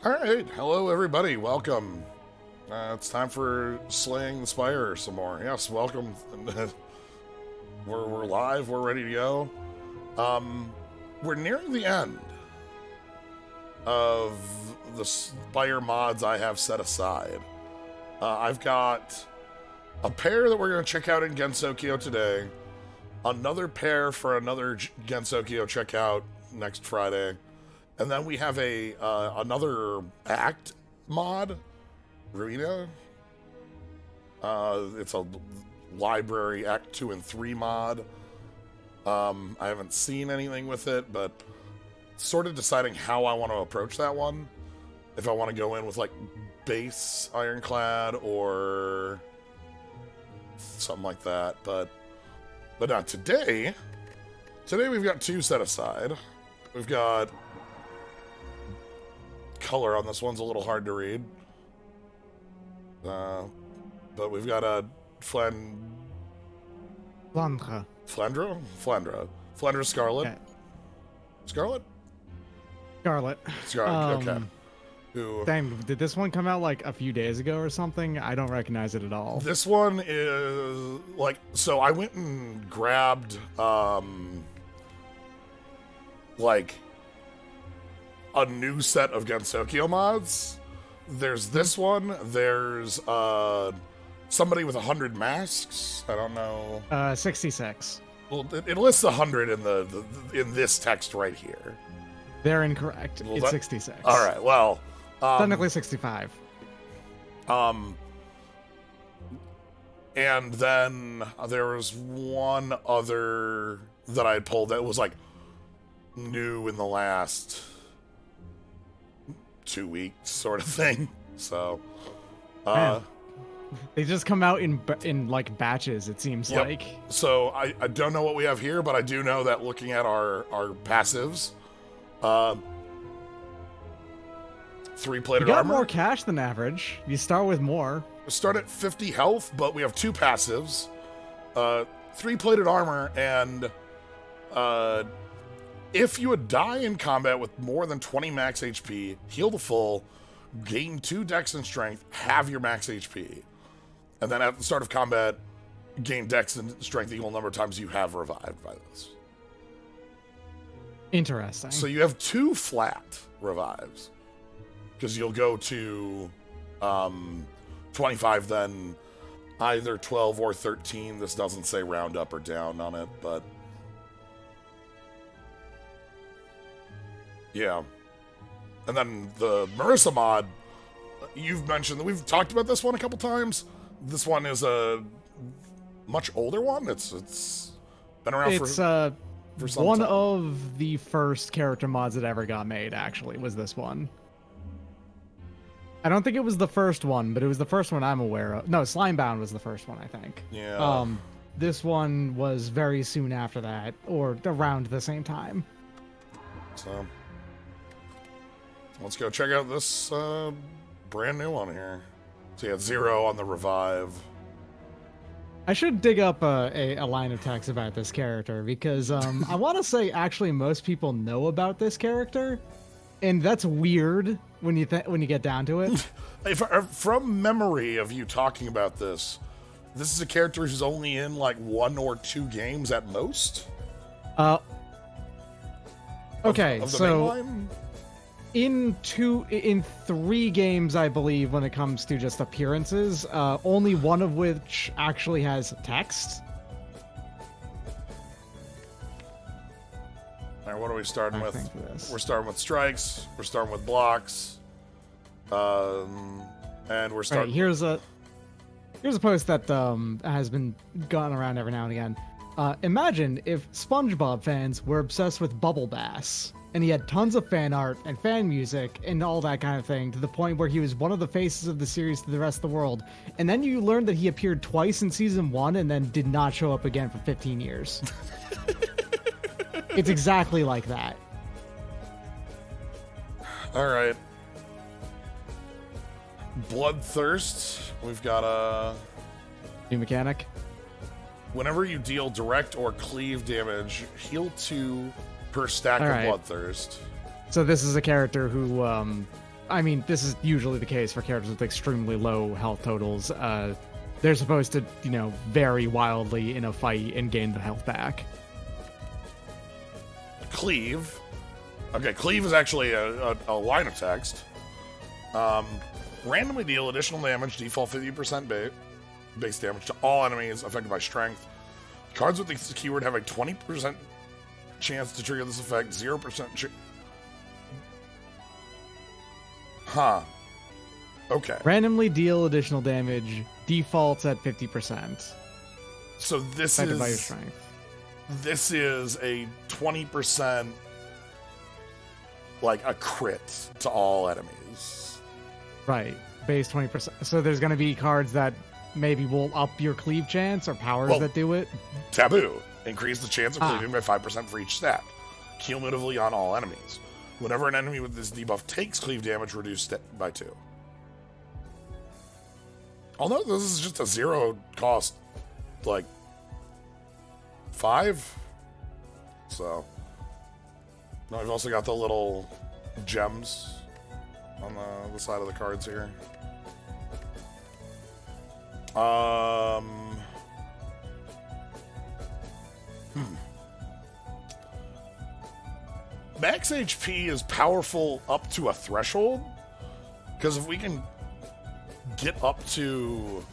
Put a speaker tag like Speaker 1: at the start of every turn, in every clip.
Speaker 1: All right, hello everybody, welcome. It's time for slaying the Spire some more. Yes, welcome. we're live. We're ready to go. We're nearing the end of the Spire mods I have set aside. I've got a pair that we're going to check out in Gensokyo today, another pair for another Gensokyo checkout next Friday. And then we have another act mod, Ruina. It's a library act 2 and 3 mod. I haven't seen anything with it, but sort of deciding how I want to approach that one. If I want to go in with like base Ironclad or something like that, but not today. Today we've got two set aside. We've got color on this one's a little hard to read. But we've got a Flandre. Scarlet.
Speaker 2: Okay.
Speaker 1: Scarlet?
Speaker 2: Scarlet.
Speaker 1: Okay. Who?
Speaker 2: Dang, did this one come out like a few days ago or something? I don't recognize it at all.
Speaker 1: This one is like, so I went and grabbed like a new set of Gensokyo mods. There's this one. There's somebody with 100 masks. I don't know.
Speaker 2: 66.
Speaker 1: Well, it lists 100 in this text right here.
Speaker 2: They're incorrect.
Speaker 1: Well,
Speaker 2: it's 66.
Speaker 1: All right. Well,
Speaker 2: technically 65.
Speaker 1: And then there was one other that I pulled that was like new in the last 2 weeks, sort of thing. So,
Speaker 2: They just come out in like batches. It seems
Speaker 1: yep.
Speaker 2: like.
Speaker 1: So I don't know what we have here, but I do know that looking at our passives, 3-plated
Speaker 2: You got
Speaker 1: armor.
Speaker 2: more cash than average. You start with more.
Speaker 1: We start at 50 health, but we have 2 passives, 3-plated armor, and if you would die in combat with more than 20 max HP, heal to full, gain 2 dex and strength, have your max HP. And then at the start of combat, gain dex and strength equal number of times you have revived by this.
Speaker 2: Interesting.
Speaker 1: So you have 2 flat revives. Because you'll go to 25, then either 12 or 13. This doesn't say round up or down on it, but yeah. And then the Marissa mod, you've mentioned that we've talked about this one a couple times. This one is a much older one. It's been around for some
Speaker 2: one
Speaker 1: time.
Speaker 2: of the first character mods that ever got made, actually, was this one. I don't think it was the first one, but it was the first one I'm aware of. No, Slimebound was the first one, I think.
Speaker 1: Yeah.
Speaker 2: This one was very soon after that, or around the same time.
Speaker 1: So let's go check out this brand new one here. So you had 0 on the revive.
Speaker 2: I should dig up a line of text about this character, because I want to say actually most people know about this character, and that's weird when you get down to it.
Speaker 1: From memory of you talking about this is a character who's only in like 1 or 2 games at most.
Speaker 2: Okay,
Speaker 1: of the
Speaker 2: so
Speaker 1: mainline?
Speaker 2: in 3 games, I believe, when it comes to just appearances, only one of which actually has text.
Speaker 1: All right, what are we starting
Speaker 2: I
Speaker 1: with?
Speaker 2: think this.
Speaker 1: We're starting with strikes. We're starting with blocks. And we're
Speaker 2: Right,
Speaker 1: starting.
Speaker 2: here's a post that has been gone around every now and again. Imagine if SpongeBob fans were obsessed with Bubble Bass, and he had tons of fan art and fan music and all that kind of thing, to the point where he was one of the faces of the series to the rest of the world. And then you learned that he appeared twice in season 1 and then did not show up again for 15 years. It's exactly like that.
Speaker 1: All right. Bloodthirst. We've got a.
Speaker 2: New mechanic.
Speaker 1: Whenever you deal direct or cleave damage, heal 2 per stack
Speaker 2: All
Speaker 1: of
Speaker 2: right.
Speaker 1: Bloodthirst.
Speaker 2: So this is a character who I mean, this is usually the case for characters with extremely low health totals. They're supposed to, vary wildly in a fight and gain the health back.
Speaker 1: Cleave. Okay, cleave is actually a line of text. Randomly deal additional damage, default 50% base damage to all enemies affected by strength. Cards with this keyword have a 20% chance to trigger this effect, 0% Huh. Okay.
Speaker 2: Randomly deal additional damage, defaults at 50%.
Speaker 1: So this
Speaker 2: affected
Speaker 1: is
Speaker 2: by your strength.
Speaker 1: This is a 20% like a crit to all enemies.
Speaker 2: Right. Base 20%. So there's going to be cards that maybe will up your cleave chance or powers that do it.
Speaker 1: Taboo. Increase the chance of cleaving by 5% for each stat. Cumulatively on all enemies. Whenever an enemy with this debuff takes cleave damage, reduced by 2. Although this is just a 0 cost, like 5. So, now I've also got the little gems on the side of the cards here. Max HP is powerful up to a threshold, because if we can get up to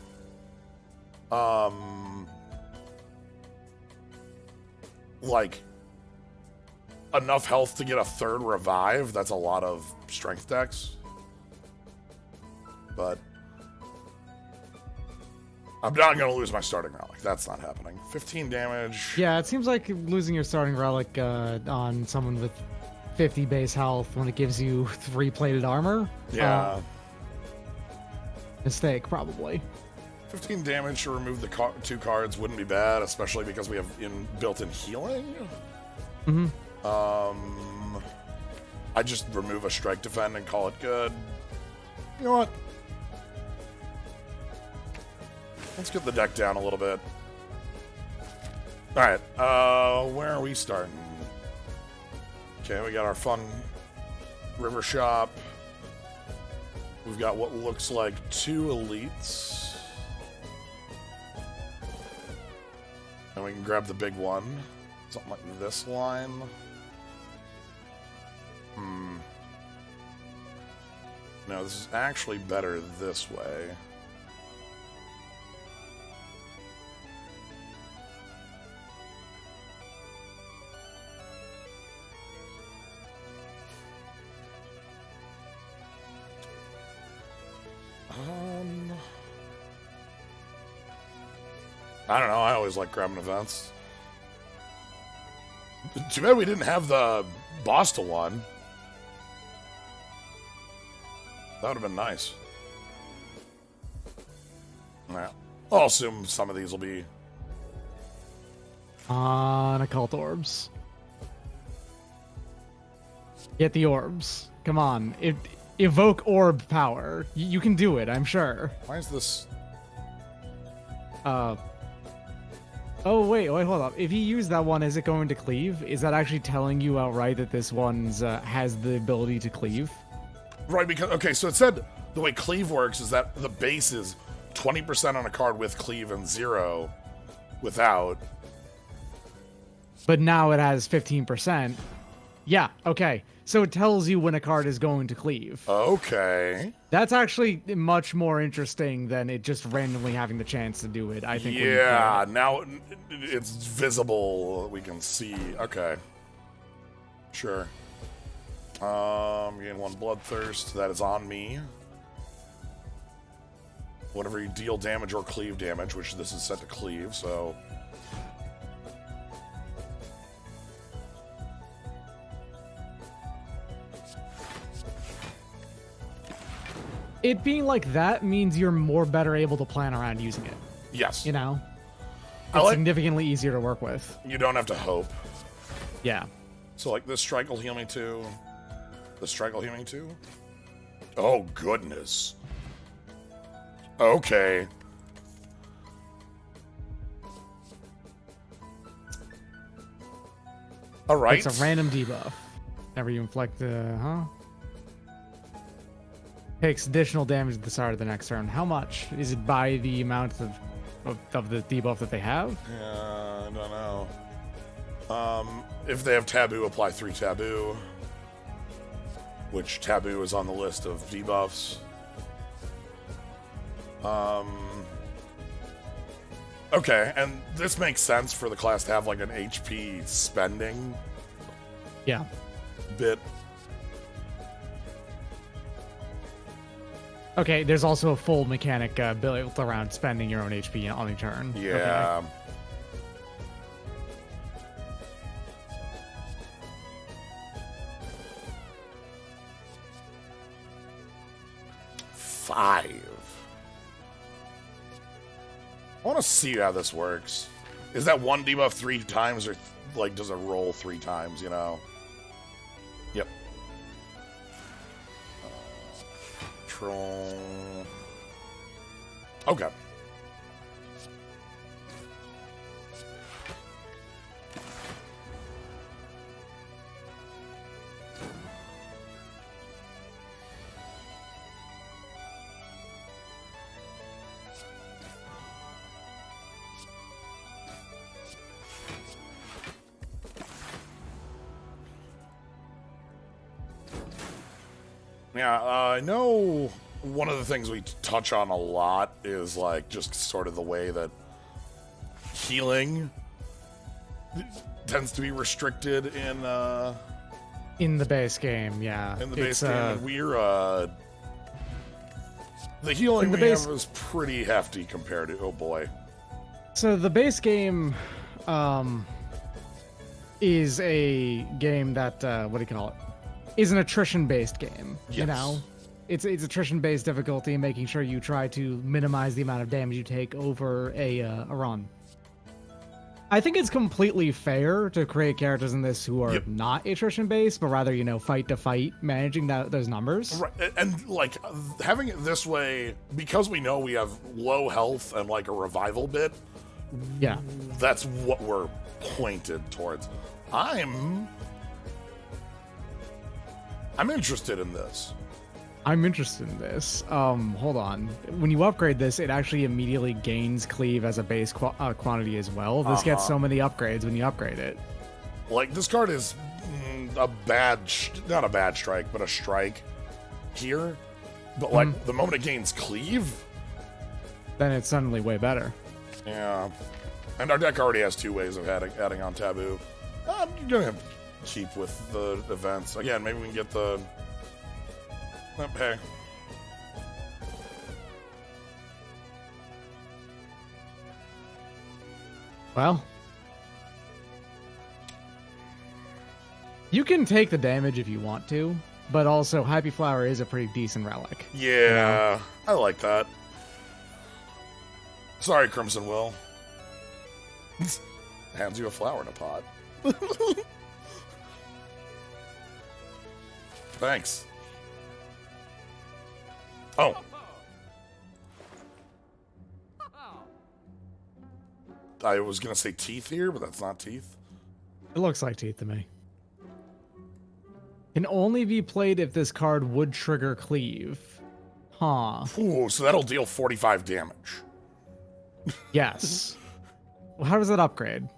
Speaker 1: like enough health to get a third revive, that's a lot of strength decks. But I'm not going to lose my starting relic. That's not happening. 15 damage.
Speaker 2: Yeah, it seems like losing your starting relic on someone with 50 base health when it gives you 3 plated armor.
Speaker 1: Yeah.
Speaker 2: Mistake, probably.
Speaker 1: 15 damage to remove the 2 cards wouldn't be bad, especially because we have built-in healing.
Speaker 2: Mm-hmm.
Speaker 1: I just remove a strike defend and call it good. You know what? Let's get the deck down a little bit. Alright, where are we starting? Okay, we got our fun river shop. We've got what looks like 2 elites. And we can grab the big one. Something like this line. No, this is actually better this way. I don't know. I always like grabbing events. Too bad we didn't have the boss to one. That would have been nice. Yeah. I'll assume some of these will be
Speaker 2: on occult orbs. Get the orbs. Come on. Evoke orb power. You can do it, I'm sure.
Speaker 1: Why is this?
Speaker 2: Oh, wait, hold up. If you use that one, is it going to cleave? Is that actually telling you outright that this one's has the ability to cleave?
Speaker 1: Right, because, okay, so it said the way cleave works is that the base is 20% on a card with cleave and 0 without.
Speaker 2: But now it has 15%. Yeah, okay. So it tells you when a card is going to cleave.
Speaker 1: Okay.
Speaker 2: That's actually much more interesting than it just randomly having the chance to do it, I think.
Speaker 1: Yeah, now it's visible. We can see. Okay. Sure. Gain 1 bloodthirst. That is on me. Whenever you deal damage or cleave damage, which this is set to cleave, so...
Speaker 2: It being like that means you're more better able to plan around using it.
Speaker 1: Yes.
Speaker 2: You know? It's significantly easier to work with.
Speaker 1: You don't have to hope.
Speaker 2: Yeah.
Speaker 1: So, like, this strike will heal me too. This strike will heal me too. Oh, goodness. Okay. All right.
Speaker 2: It's a random debuff. Whenever you inflict, huh? Takes additional damage at the start of the next turn. How much? Is it by the amount of the debuff that they have?
Speaker 1: Yeah, I don't know. If they have taboo, apply 3 taboo. Which taboo is on the list of debuffs. Okay, and this makes sense for the class to have like an HP spending
Speaker 2: Yeah.
Speaker 1: bit.
Speaker 2: Okay, there's also a full mechanic built around spending your own HP on a turn.
Speaker 1: Yeah.
Speaker 2: Okay.
Speaker 1: Five. I want to see how this works. Is that one debuff 3 times, or like does it roll 3 times? You know. Yep. Troll. Okay. Yeah, I know one of the things we touch on a lot is like just sort of the way that healing tends to be restricted in
Speaker 2: In the base game, yeah.
Speaker 1: the base game. And we're the healing we have is pretty hefty compared to, oh boy.
Speaker 2: So the base game is a game that what do you call it? Is an attrition-based game.
Speaker 1: Yes.
Speaker 2: You know, it's attrition-based difficulty, making sure you try to minimize the amount of damage you take over a run. I think it's completely fair to create characters in this who are not attrition-based, but rather, you know, fight to fight, managing those numbers.
Speaker 1: Right, and like having it this way, because we know we have low health and like a revival bit.
Speaker 2: Yeah,
Speaker 1: that's what we're pointed towards. I'm interested in this.
Speaker 2: I'm interested in this. Hold on. When you upgrade this, it actually immediately gains cleave as a base quantity as well. This gets so many upgrades when you upgrade it.
Speaker 1: Like, this card is not a bad strike, but a strike here. But like, the moment it gains cleave,
Speaker 2: then it's suddenly way better.
Speaker 1: Yeah. And our deck already has 2 ways of adding on taboo. I'm gonna keep with the events. Again, maybe we can get the... Okay.
Speaker 2: Well, you can take the damage if you want to, but also Happy Flower is a pretty decent relic.
Speaker 1: Yeah,
Speaker 2: you know?
Speaker 1: I like that. Sorry, Crimson Will. Hands you a flower in a pot. Thanks. Oh. I was going to say teeth here, but that's not teeth.
Speaker 2: It looks like teeth to me. Can only be played if this card would trigger cleave. Huh.
Speaker 1: Ooh, so that'll deal 45 damage.
Speaker 2: Yes. Well, how does that upgrade?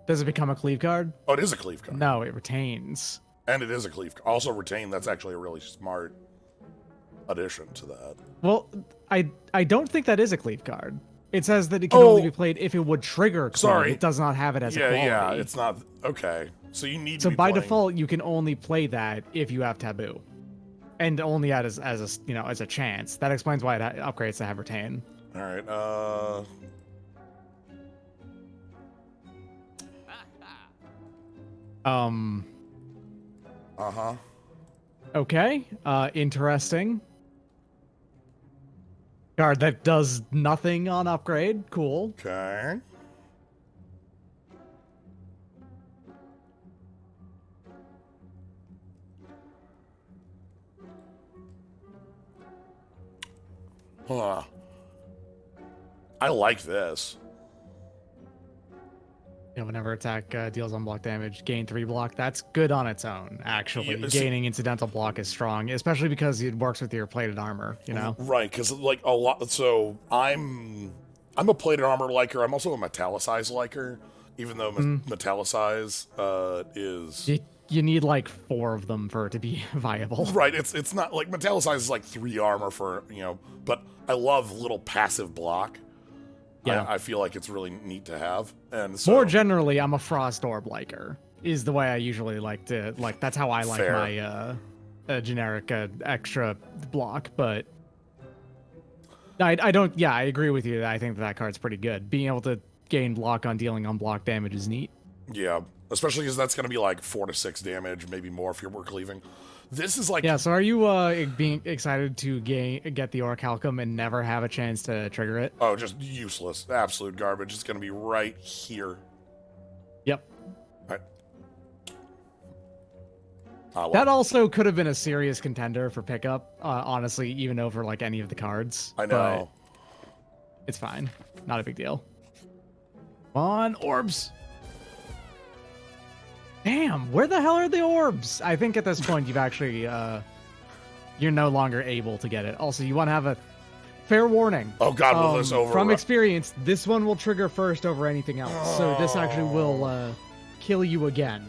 Speaker 2: Does it become a cleave card?
Speaker 1: Oh, it is a cleave card.
Speaker 2: No, it retains.
Speaker 1: And it is a cleave card. Also retain, that's actually a really smart addition to that.
Speaker 2: Well, I don't think that is a cleave card. It says that it can only be played if it would trigger cleave.
Speaker 1: Sorry.
Speaker 2: It does not have it as a quality.
Speaker 1: Yeah, it's not... Okay. So you need to
Speaker 2: So
Speaker 1: be
Speaker 2: by
Speaker 1: playing...
Speaker 2: default, you can only play that if you have taboo. And only as a chance. That explains why it upgrades to have retain.
Speaker 1: All right, Uh-huh.
Speaker 2: Okay. Interesting. Card that does nothing on upgrade. Cool.
Speaker 1: Okay. I like this.
Speaker 2: Whenever attack deals unblock damage, gain 3 block. That's good on its own, actually.
Speaker 1: Yeah,
Speaker 2: Gaining incidental block is strong, especially because it works with your plated armor, you know?
Speaker 1: Right, because like a lot. So I'm a plated armor liker. I'm also a metallicized liker, even though metallicize is
Speaker 2: You need like 4 of them for it to be viable.
Speaker 1: right. It's not like metallicize is like 3 armor for but I love little passive block.
Speaker 2: Yeah,
Speaker 1: I feel like it's really neat to have. And so
Speaker 2: more generally, I'm a frost orb liker. Is the way I usually like to That's how I like
Speaker 1: Fair.
Speaker 2: my generic extra block. But I don't. Yeah, I agree with you. I think that card's pretty good. Being able to gain block on dealing unblocked damage is neat.
Speaker 1: yeah, especially because that's going to be like 4 to 6 damage, maybe more if you're work leaving. This is like
Speaker 2: Yeah. So are you being excited to get the Orichalcum and never have a chance to trigger it?
Speaker 1: oh, just useless, absolute garbage. It's going to be right here.
Speaker 2: Yep.
Speaker 1: Right. Well,
Speaker 2: That also could have been a serious contender for pickup, honestly, even over like any of the cards.
Speaker 1: I know.
Speaker 2: But it's fine. Not a big deal. Come on, orbs. Damn, where the hell are the orbs? I think at this point you've actually, you're no longer able to get it. Also, you want to have a fair warning.
Speaker 1: Oh God, will this over?
Speaker 2: From experience, this one will trigger first over anything else. So this actually will kill you again.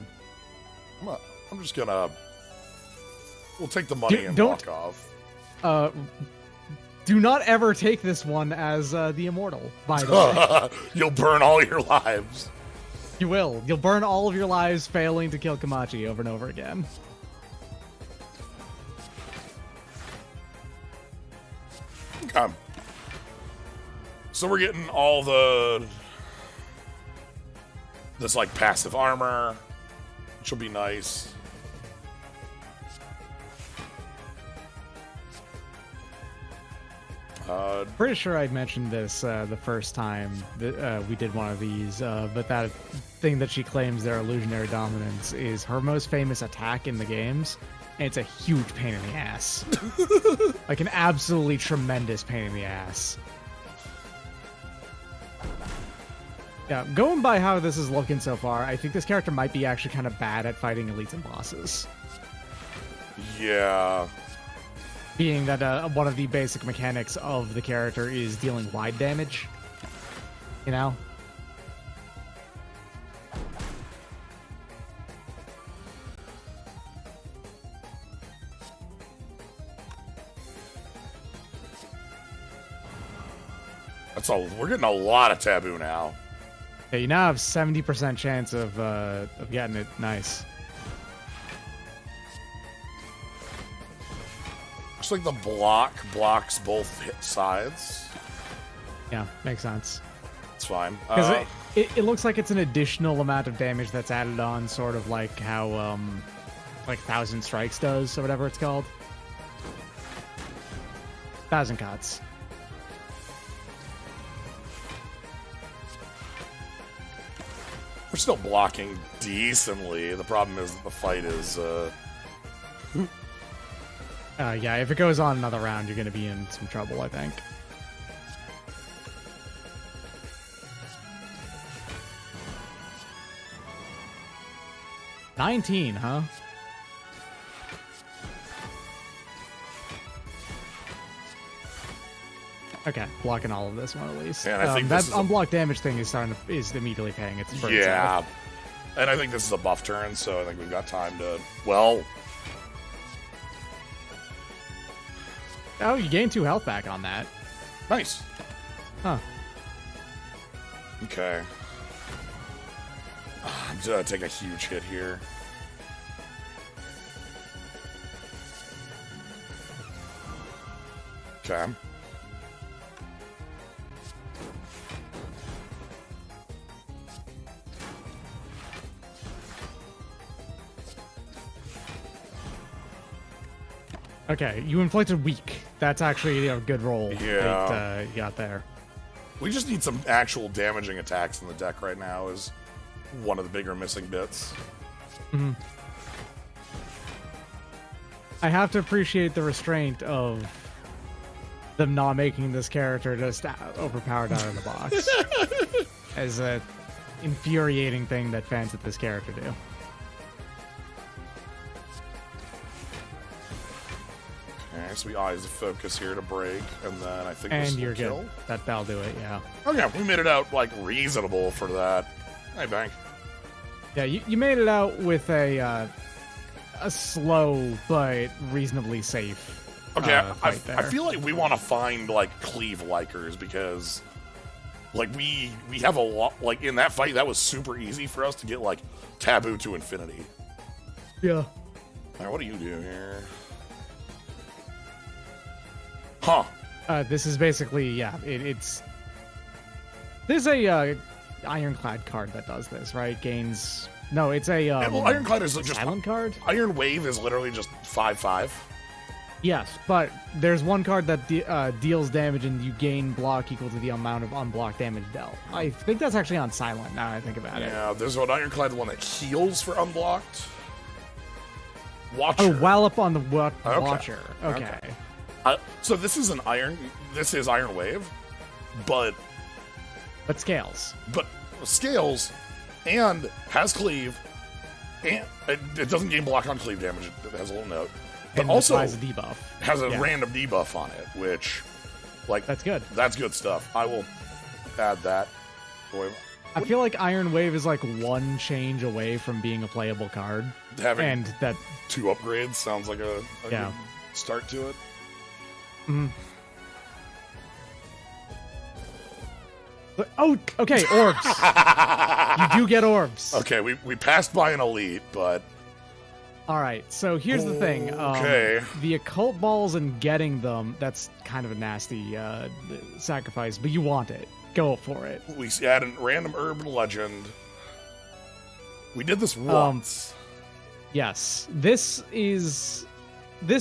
Speaker 1: I'm just gonna. We'll take the money and walk off.
Speaker 2: Do not ever take this one as the immortal, by the way.
Speaker 1: You'll burn all your lives.
Speaker 2: You will. You'll burn all of your lives failing to kill Komachi over and over again.
Speaker 1: So we're getting all this like passive armor, which will be nice.
Speaker 2: Pretty sure I mentioned this the first time that we did one of these, but that thing that she claims their illusionary dominance is her most famous attack in the games, and it's a huge pain in the ass. Like an absolutely tremendous pain in the ass. Yeah, going by how this is looking so far, I think this character might be actually kind of bad at fighting elites and bosses.
Speaker 1: Yeah.
Speaker 2: Being that one of the basic mechanics of the character is dealing wide damage. You know?
Speaker 1: That's all. We're getting a lot of taboo now.
Speaker 2: Yeah, you now have 70% chance of getting it. Nice.
Speaker 1: Looks like the block blocks both sides.
Speaker 2: Yeah, makes sense.
Speaker 1: It's fine.
Speaker 2: Because it looks like it's an additional amount of damage that's added on, sort of like how like Thousand Strikes does, or whatever it's called. 1,000 Cuts.
Speaker 1: We're still blocking decently. The problem is that the fight is.
Speaker 2: Yeah, if it goes on another round, you're going to be in some trouble, I think. $19, huh? Okay, blocking all of this one at least.
Speaker 1: And I think
Speaker 2: that
Speaker 1: this is
Speaker 2: unblocked damage thing is immediately paying its for itself.
Speaker 1: Yeah. And I think this is a buff turn, so I think we've got time to. Well.
Speaker 2: Oh, you gain 2 health back on that.
Speaker 1: Nice.
Speaker 2: Huh.
Speaker 1: Okay. I'm just gonna take a huge hit here. Okay.
Speaker 2: Okay, you inflicted weak. That's actually a good roll
Speaker 1: Yeah.
Speaker 2: that you got there.
Speaker 1: We just need some actual damaging attacks in the deck right now is one of the bigger missing bits.
Speaker 2: Mm-hmm. I have to appreciate the restraint of them not making this character just overpowered out of the box. As infuriating thing that fans of this character do.
Speaker 1: Okay, so we eyes the focus here to break, and then I think
Speaker 2: And
Speaker 1: this
Speaker 2: you're
Speaker 1: will kill.
Speaker 2: good. That'll do it, yeah.
Speaker 1: Okay, we made it out, like, reasonable for that. Hey, Bank.
Speaker 2: Yeah, you made it out with a slow but reasonably safe
Speaker 1: Okay, I
Speaker 2: fight there.
Speaker 1: feel like we want to find, like, cleave likers, because, like, we have a lot, like, in that fight, that was super easy for us to get, like, taboo to infinity.
Speaker 2: Yeah.
Speaker 1: All right, what do you do here? Huh.
Speaker 2: This is basically, yeah, it's... There's a ironclad card that does this, right? Gains... No, it's a...
Speaker 1: Well, Ironclad is just...
Speaker 2: silent card?
Speaker 1: Iron Wave is literally just 5/5.
Speaker 2: Yes, but there's one card that deals damage and you gain block equal to the amount of unblocked damage dealt. I think that's actually on silent now that I think about it.
Speaker 1: Yeah, there's an Ironclad one that heals for unblocked. Watcher.
Speaker 2: Oh, Wallop on the
Speaker 1: Okay.
Speaker 2: Watcher. Okay.
Speaker 1: So this is This is Iron Wave, but
Speaker 2: Scales.
Speaker 1: scales and has cleave, and it doesn't gain block on cleave damage. It has a little note, but
Speaker 2: And
Speaker 1: also
Speaker 2: applies a debuff.
Speaker 1: has a
Speaker 2: Yeah.
Speaker 1: random debuff on it, which, like,
Speaker 2: That's good.
Speaker 1: That's good stuff. I will add that. Boy,
Speaker 2: I feel like Iron Wave is like one change away from being a playable card,
Speaker 1: having
Speaker 2: and that
Speaker 1: 2 upgrades sounds like a
Speaker 2: Yeah.
Speaker 1: good start to it.
Speaker 2: Oh, okay, orbs. You do get orbs.
Speaker 1: Okay, we passed by an elite, but
Speaker 2: All right, so here's the thing.
Speaker 1: Okay.
Speaker 2: The occult balls and getting them, that's kind of a nasty sacrifice, but you want it. Go for it.
Speaker 1: we add a random urban legend. We did this once.
Speaker 2: Yes, this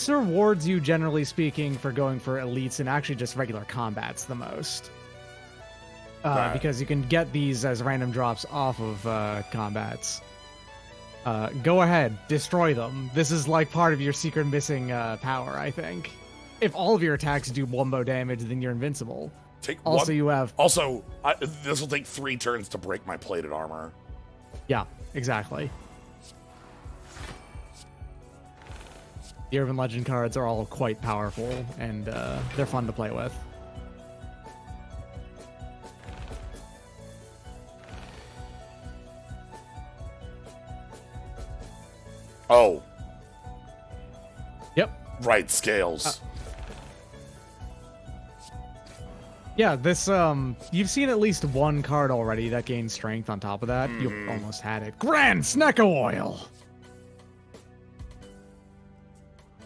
Speaker 2: rewards you, generally speaking, for going for elites and actually just regular combats the most.
Speaker 1: Right.
Speaker 2: Because you can get these as random drops off of combats. Go ahead, destroy them. This is like part of your secret missing power, I think. If all of your attacks do wombo damage, then you're invincible.
Speaker 1: Take
Speaker 2: Also,
Speaker 1: one.
Speaker 2: you have...
Speaker 1: Also, this will take 3 turns to break my plated armor.
Speaker 2: Yeah, exactly. The Urban Legend cards are all quite powerful, and they're fun to play with.
Speaker 1: Oh,
Speaker 2: Yep.
Speaker 1: right, scales.
Speaker 2: Yeah, this, you've seen at least one card already that gains strength on top of that. You almost had it. Grand Snecko Oil!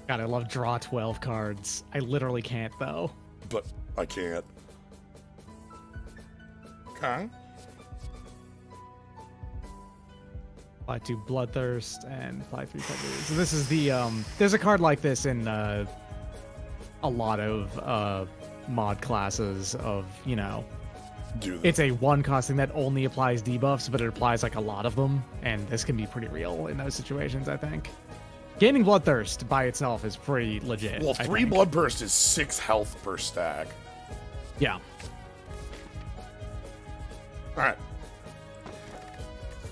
Speaker 2: God, I love draw 12 cards. I literally can't, though.
Speaker 1: But I can't. Okay.
Speaker 2: Apply 2 Bloodthirst and apply 3 Tattoo. So this is the, there's a card like this in, a lot of, mod classes of, you know,
Speaker 1: Do this.
Speaker 2: it's a one costing that only applies debuffs, but it applies like a lot of them, and this can be pretty real in those situations, I think. Gaining Bloodthirst by itself is pretty legit.
Speaker 1: Well,
Speaker 2: I
Speaker 1: 3
Speaker 2: think.
Speaker 1: blood burst is 6 health per stack.
Speaker 2: Yeah.
Speaker 1: All right.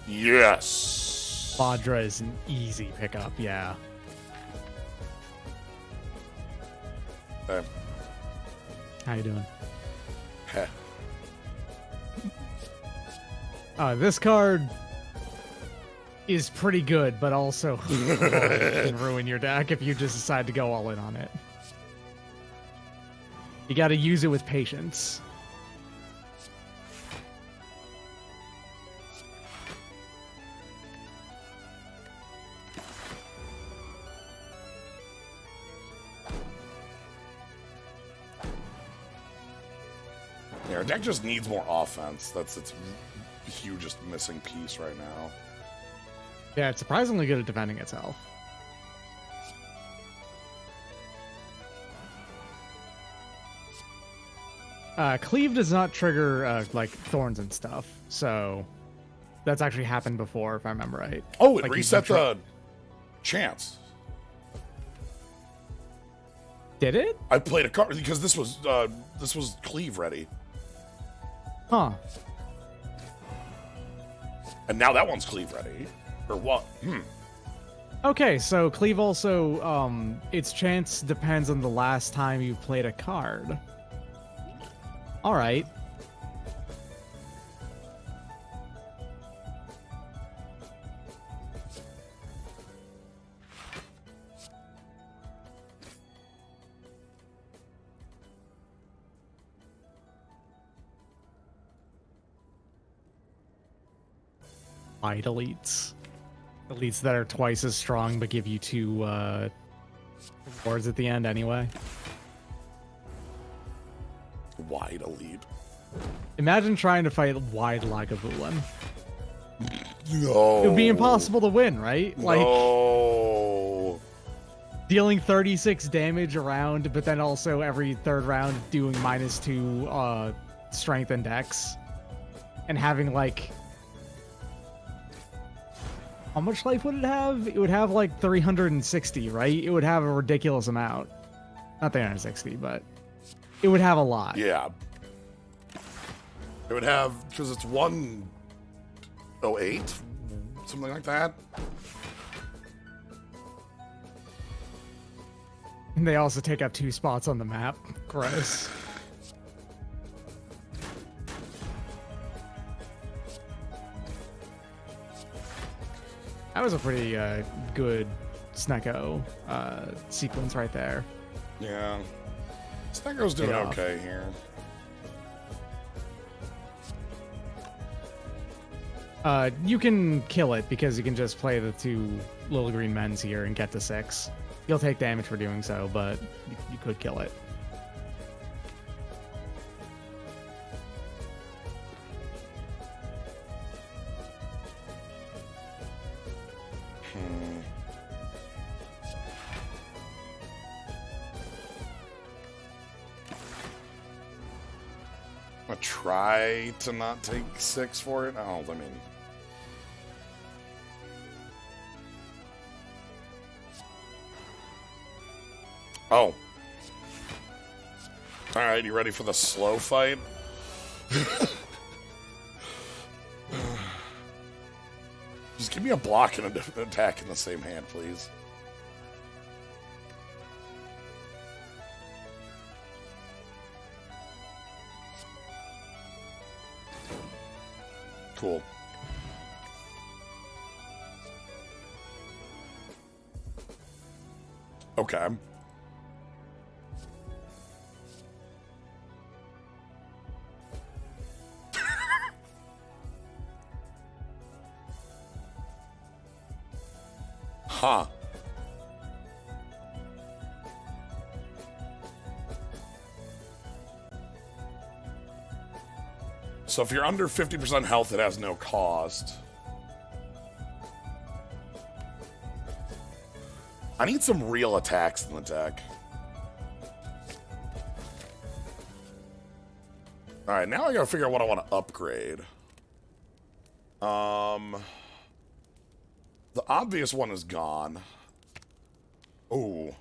Speaker 1: Yes.
Speaker 2: Vajra is an easy pickup, yeah.
Speaker 1: Okay.
Speaker 2: How you doing?
Speaker 1: Heh.
Speaker 2: This card is pretty good, but also can ruin your deck if you just decide to go all in on it. You gotta use it with patience.
Speaker 1: Yeah, our deck just needs more offense. That's its hugest missing piece right now.
Speaker 2: Yeah, it's surprisingly good at defending itself. Cleave does not trigger like thorns and stuff, so that's actually happened before, if I remember right.
Speaker 1: Oh, it
Speaker 2: Like, you
Speaker 1: reset
Speaker 2: can
Speaker 1: the chance.
Speaker 2: Did it?
Speaker 1: I played a card because this was cleave ready.
Speaker 2: Huh.
Speaker 1: And now that one's cleave ready. Or what?
Speaker 2: Okay, so cleave also, its chance depends on the last time you played a card. All right. Wide elites. Elites that are twice as strong but give you 2 rewards at the end anyway.
Speaker 1: Wide elite.
Speaker 2: Imagine trying to fight wide Lagavulin.
Speaker 1: No.
Speaker 2: It would be impossible to win, right? Like
Speaker 1: No.
Speaker 2: dealing 36 damage a round, but then also every third round doing -2 strength and dex. And having like... How much life would it have? It would have like 360, right? It would have a ridiculous amount. Not 360, but it would have a lot.
Speaker 1: Yeah. It would have, because it's 108, something like that.
Speaker 2: And they also take up 2 spots on the map. Gross. That was a pretty good Snecko sequence right there.
Speaker 1: Yeah. Snecko's doing
Speaker 2: Paid off.
Speaker 1: okay here.
Speaker 2: You can kill it because you can just play the 2 little green men's here and get to 6. You'll take damage for doing so, but you could kill it.
Speaker 1: I try to not take 6 for it. Oh, I mean... Oh. Alright, you ready for the slow fight? Just give me a block and an attack in the same hand, please. Cool. Okay. Huh. So if you're under 50% health, it has no cost. I need some real attacks in the deck. Alright, now I gotta figure out what I want to upgrade. The obvious one is gone. Ooh.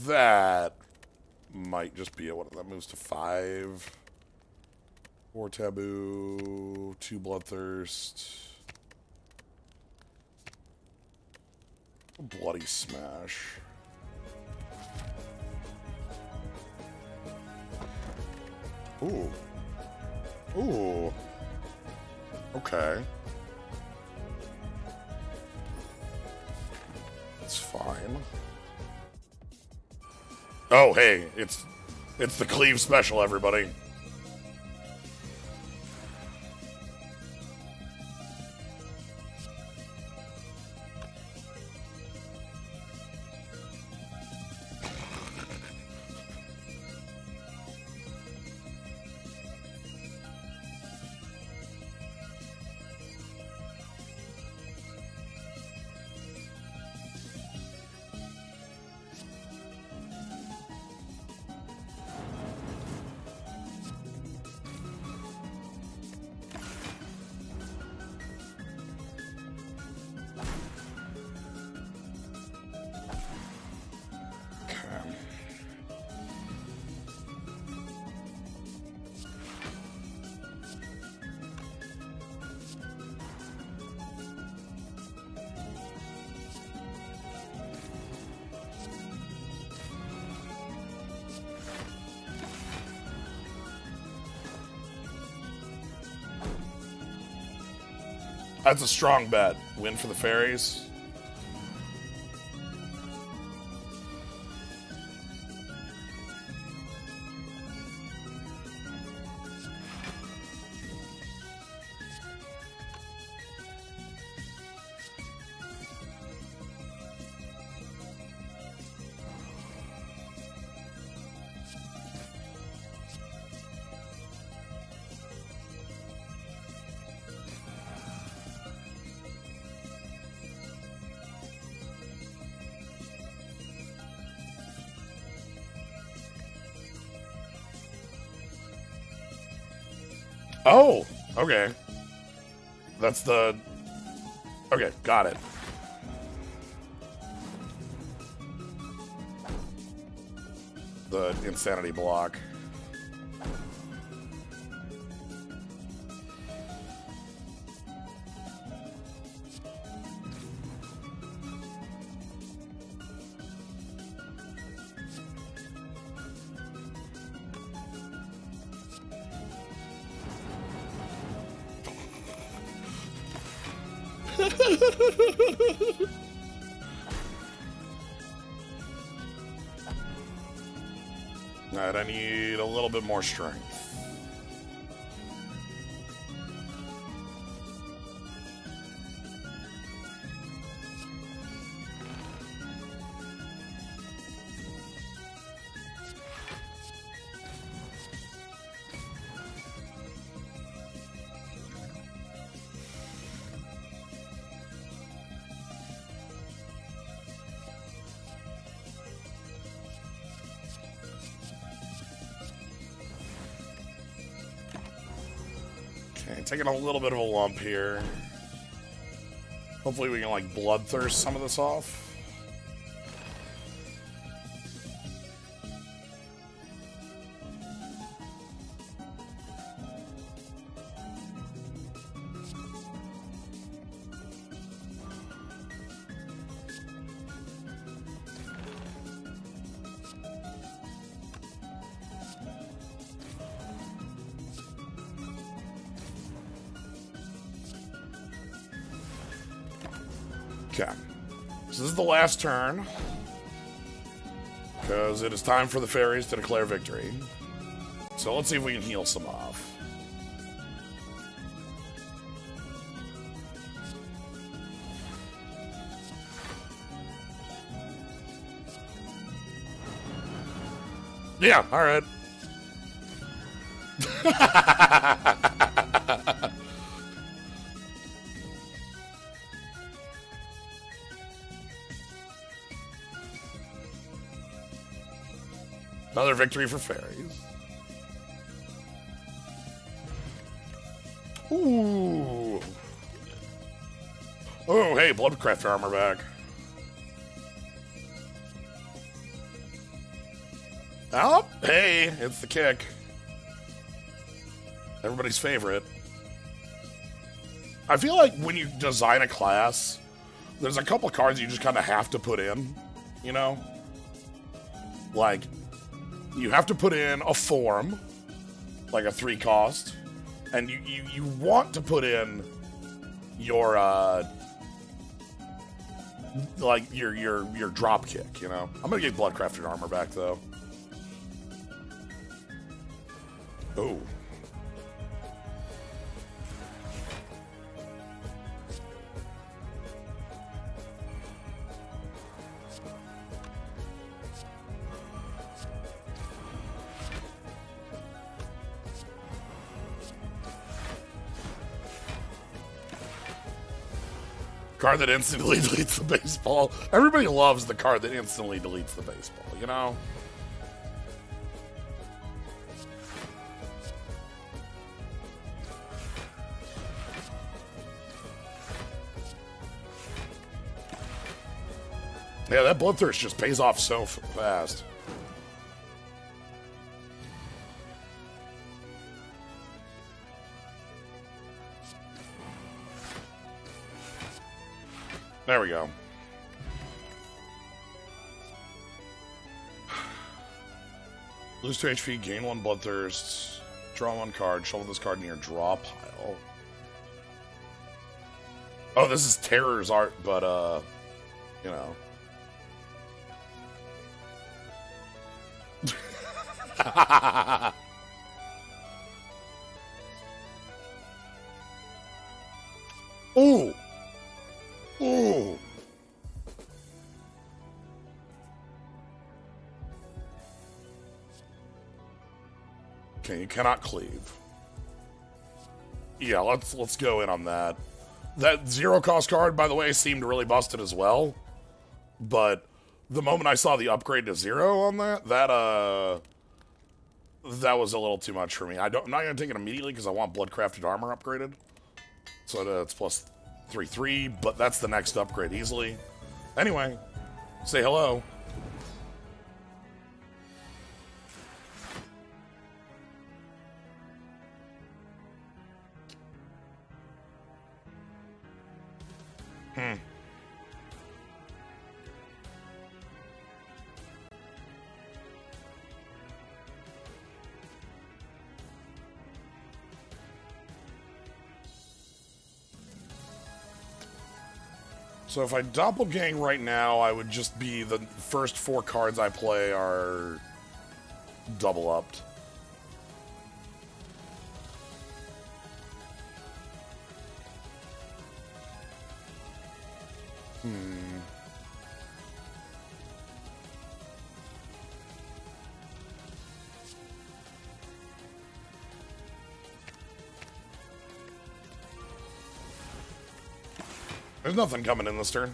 Speaker 1: That might just be it. What, that moves to 5. 4 taboo, 2 bloodthirst. Bloody smash. Ooh. Ooh. Okay. That's fine. Oh, hey, it's the cleave special, everybody. That's a strong bet. Win for the fairies. Oh, okay. That's the... Okay, got it. The insanity block. Alright, I need a little bit more strength. Okay, taking a little bit of a lump here. Hopefully we can, like, bloodthirst some of this off. Okay, so this is the last turn, because it is time for the fairies to declare victory. So let's see if we can heal some off. Yeah, all right. Another victory for fairies. Ooh. Oh, hey, Bloodcraft armor back. Oh, hey, it's the kick. Everybody's favorite. I feel like when you design a class, there's a couple cards you just kind of have to put in, you know? Like, you have to put in a form, like a 3 cost, and you want to put in your like your drop kick, you know. I'm gonna get Bloodcrafted armor back though. Oh. Card that instantly deletes the baseball. Everybody loves the card that instantly deletes the baseball, you know? Yeah, that Bloodthirst just pays off so fast. There we go. Lose 2 HP, gain 1 Bloodthirst, draw 1 card, shovel this card in your draw pile. Oh, this is Terror's art, but, you know. Ooh! Ooh! Okay, you cannot cleave. Yeah, let's go in on that. That zero cost card, by the way, seemed really busted as well. But the moment I saw the upgrade to zero on that was a little too much for me. I'm not gonna take it immediately because I want Bloodcrafted Armor upgraded. So it's plus 3/3, but that's the next upgrade easily. Anyway, say hello. So if I doppelgang right now, I would just be the first 4 cards I play are double upped. There's nothing coming in this turn.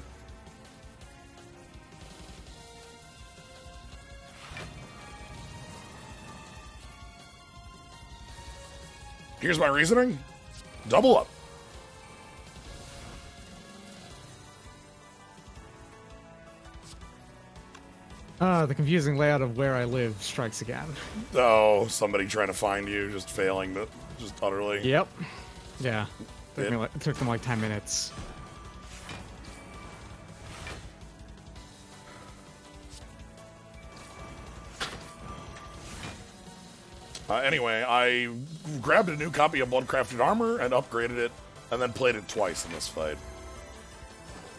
Speaker 1: Here's my reasoning. Double up.
Speaker 2: The confusing layout of where I live strikes again.
Speaker 1: Oh, somebody trying to find you, just failing, but just utterly.
Speaker 2: Yep. Yeah. It took them like 10 minutes.
Speaker 1: Anyway, I grabbed a new copy of Bloodcrafted Armor and upgraded it, and then played it twice in this fight.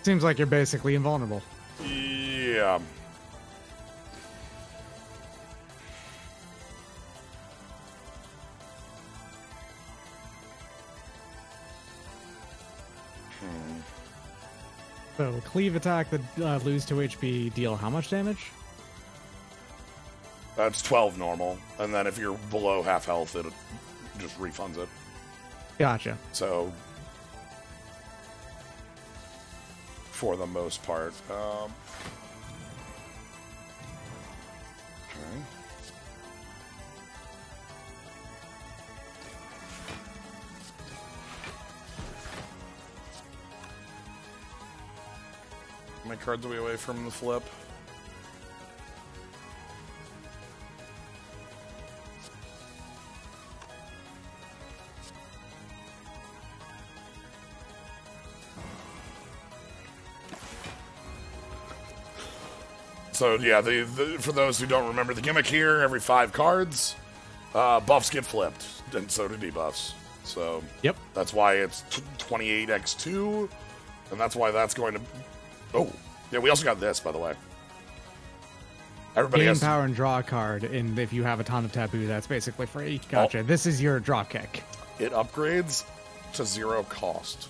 Speaker 2: Seems like you're basically invulnerable.
Speaker 1: Yeah.
Speaker 2: So, cleave attack that lose 2 HP, deal how much damage?
Speaker 1: That's 12 normal, and then if you're below half health, it just refunds it.
Speaker 2: Gotcha.
Speaker 1: So, for the most part. Okay. How many cards are we away from the flip? So yeah, for those who don't remember the gimmick here, every 5 cards, buffs get flipped, and so do debuffs. So
Speaker 2: yep,
Speaker 1: that's why it's 28x2, and that's why that's going to. Oh, yeah, we also got this, by the way. Everybody
Speaker 2: gain
Speaker 1: has
Speaker 2: power and draw a card, and if you have a ton of taboo, that's basically free. Gotcha. This is your draw kick.
Speaker 1: It upgrades to 0 cost.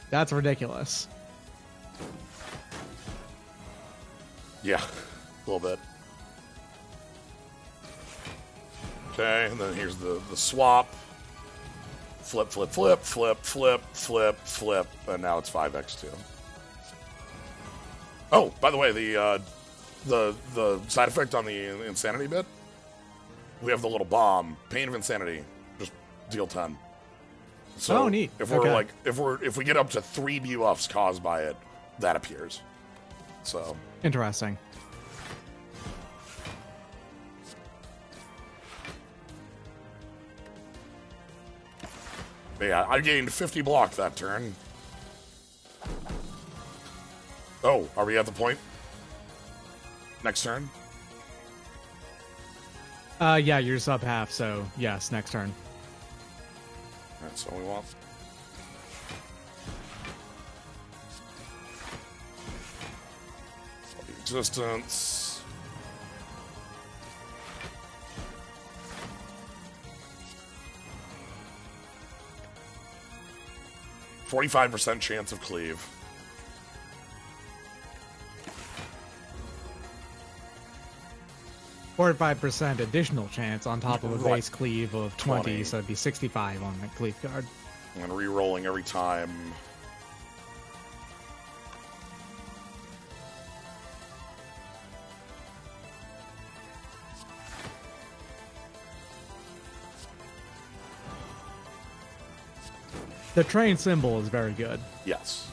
Speaker 2: That's ridiculous.
Speaker 1: Yeah, a little bit. Okay, and then here's the swap. Flip, flip, flip, flip, flip, flip, flip, and now it's 5x2. Oh, by the way, the side effect on the insanity bit, we have the little bomb, Pain of Insanity, just deal 10. So
Speaker 2: oh, neat.
Speaker 1: If we're if we get up to 3 buffs caused by it, that appears. So
Speaker 2: interesting.
Speaker 1: Yeah, I gained 50 block that turn. Oh, are we at the point? Next turn?
Speaker 2: Yeah, you're sub half, so yes, next turn.
Speaker 1: Alright, so we want Resistance. %45 chance of cleave.
Speaker 2: Or 5% additional chance on top of a
Speaker 1: Right.
Speaker 2: base cleave of 20,
Speaker 1: 20.
Speaker 2: so it'd be 65 on the cleave card.
Speaker 1: And re-rolling every time.
Speaker 2: The train symbol is very good.
Speaker 1: Yes.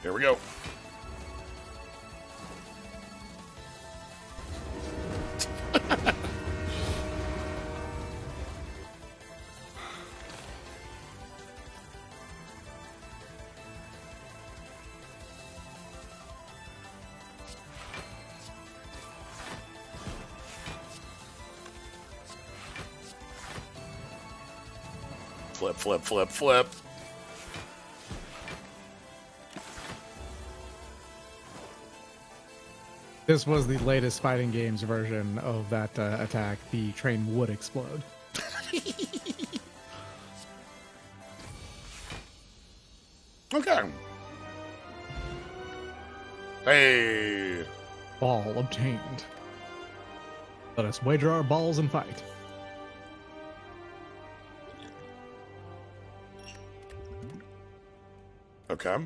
Speaker 1: Here we go. Flip, flip, flip, flip.
Speaker 2: This was the latest fighting games version of that attack. The train would explode.
Speaker 1: Okay. Hey.
Speaker 2: Ball obtained. Let us wager our balls and fight.
Speaker 1: Okay.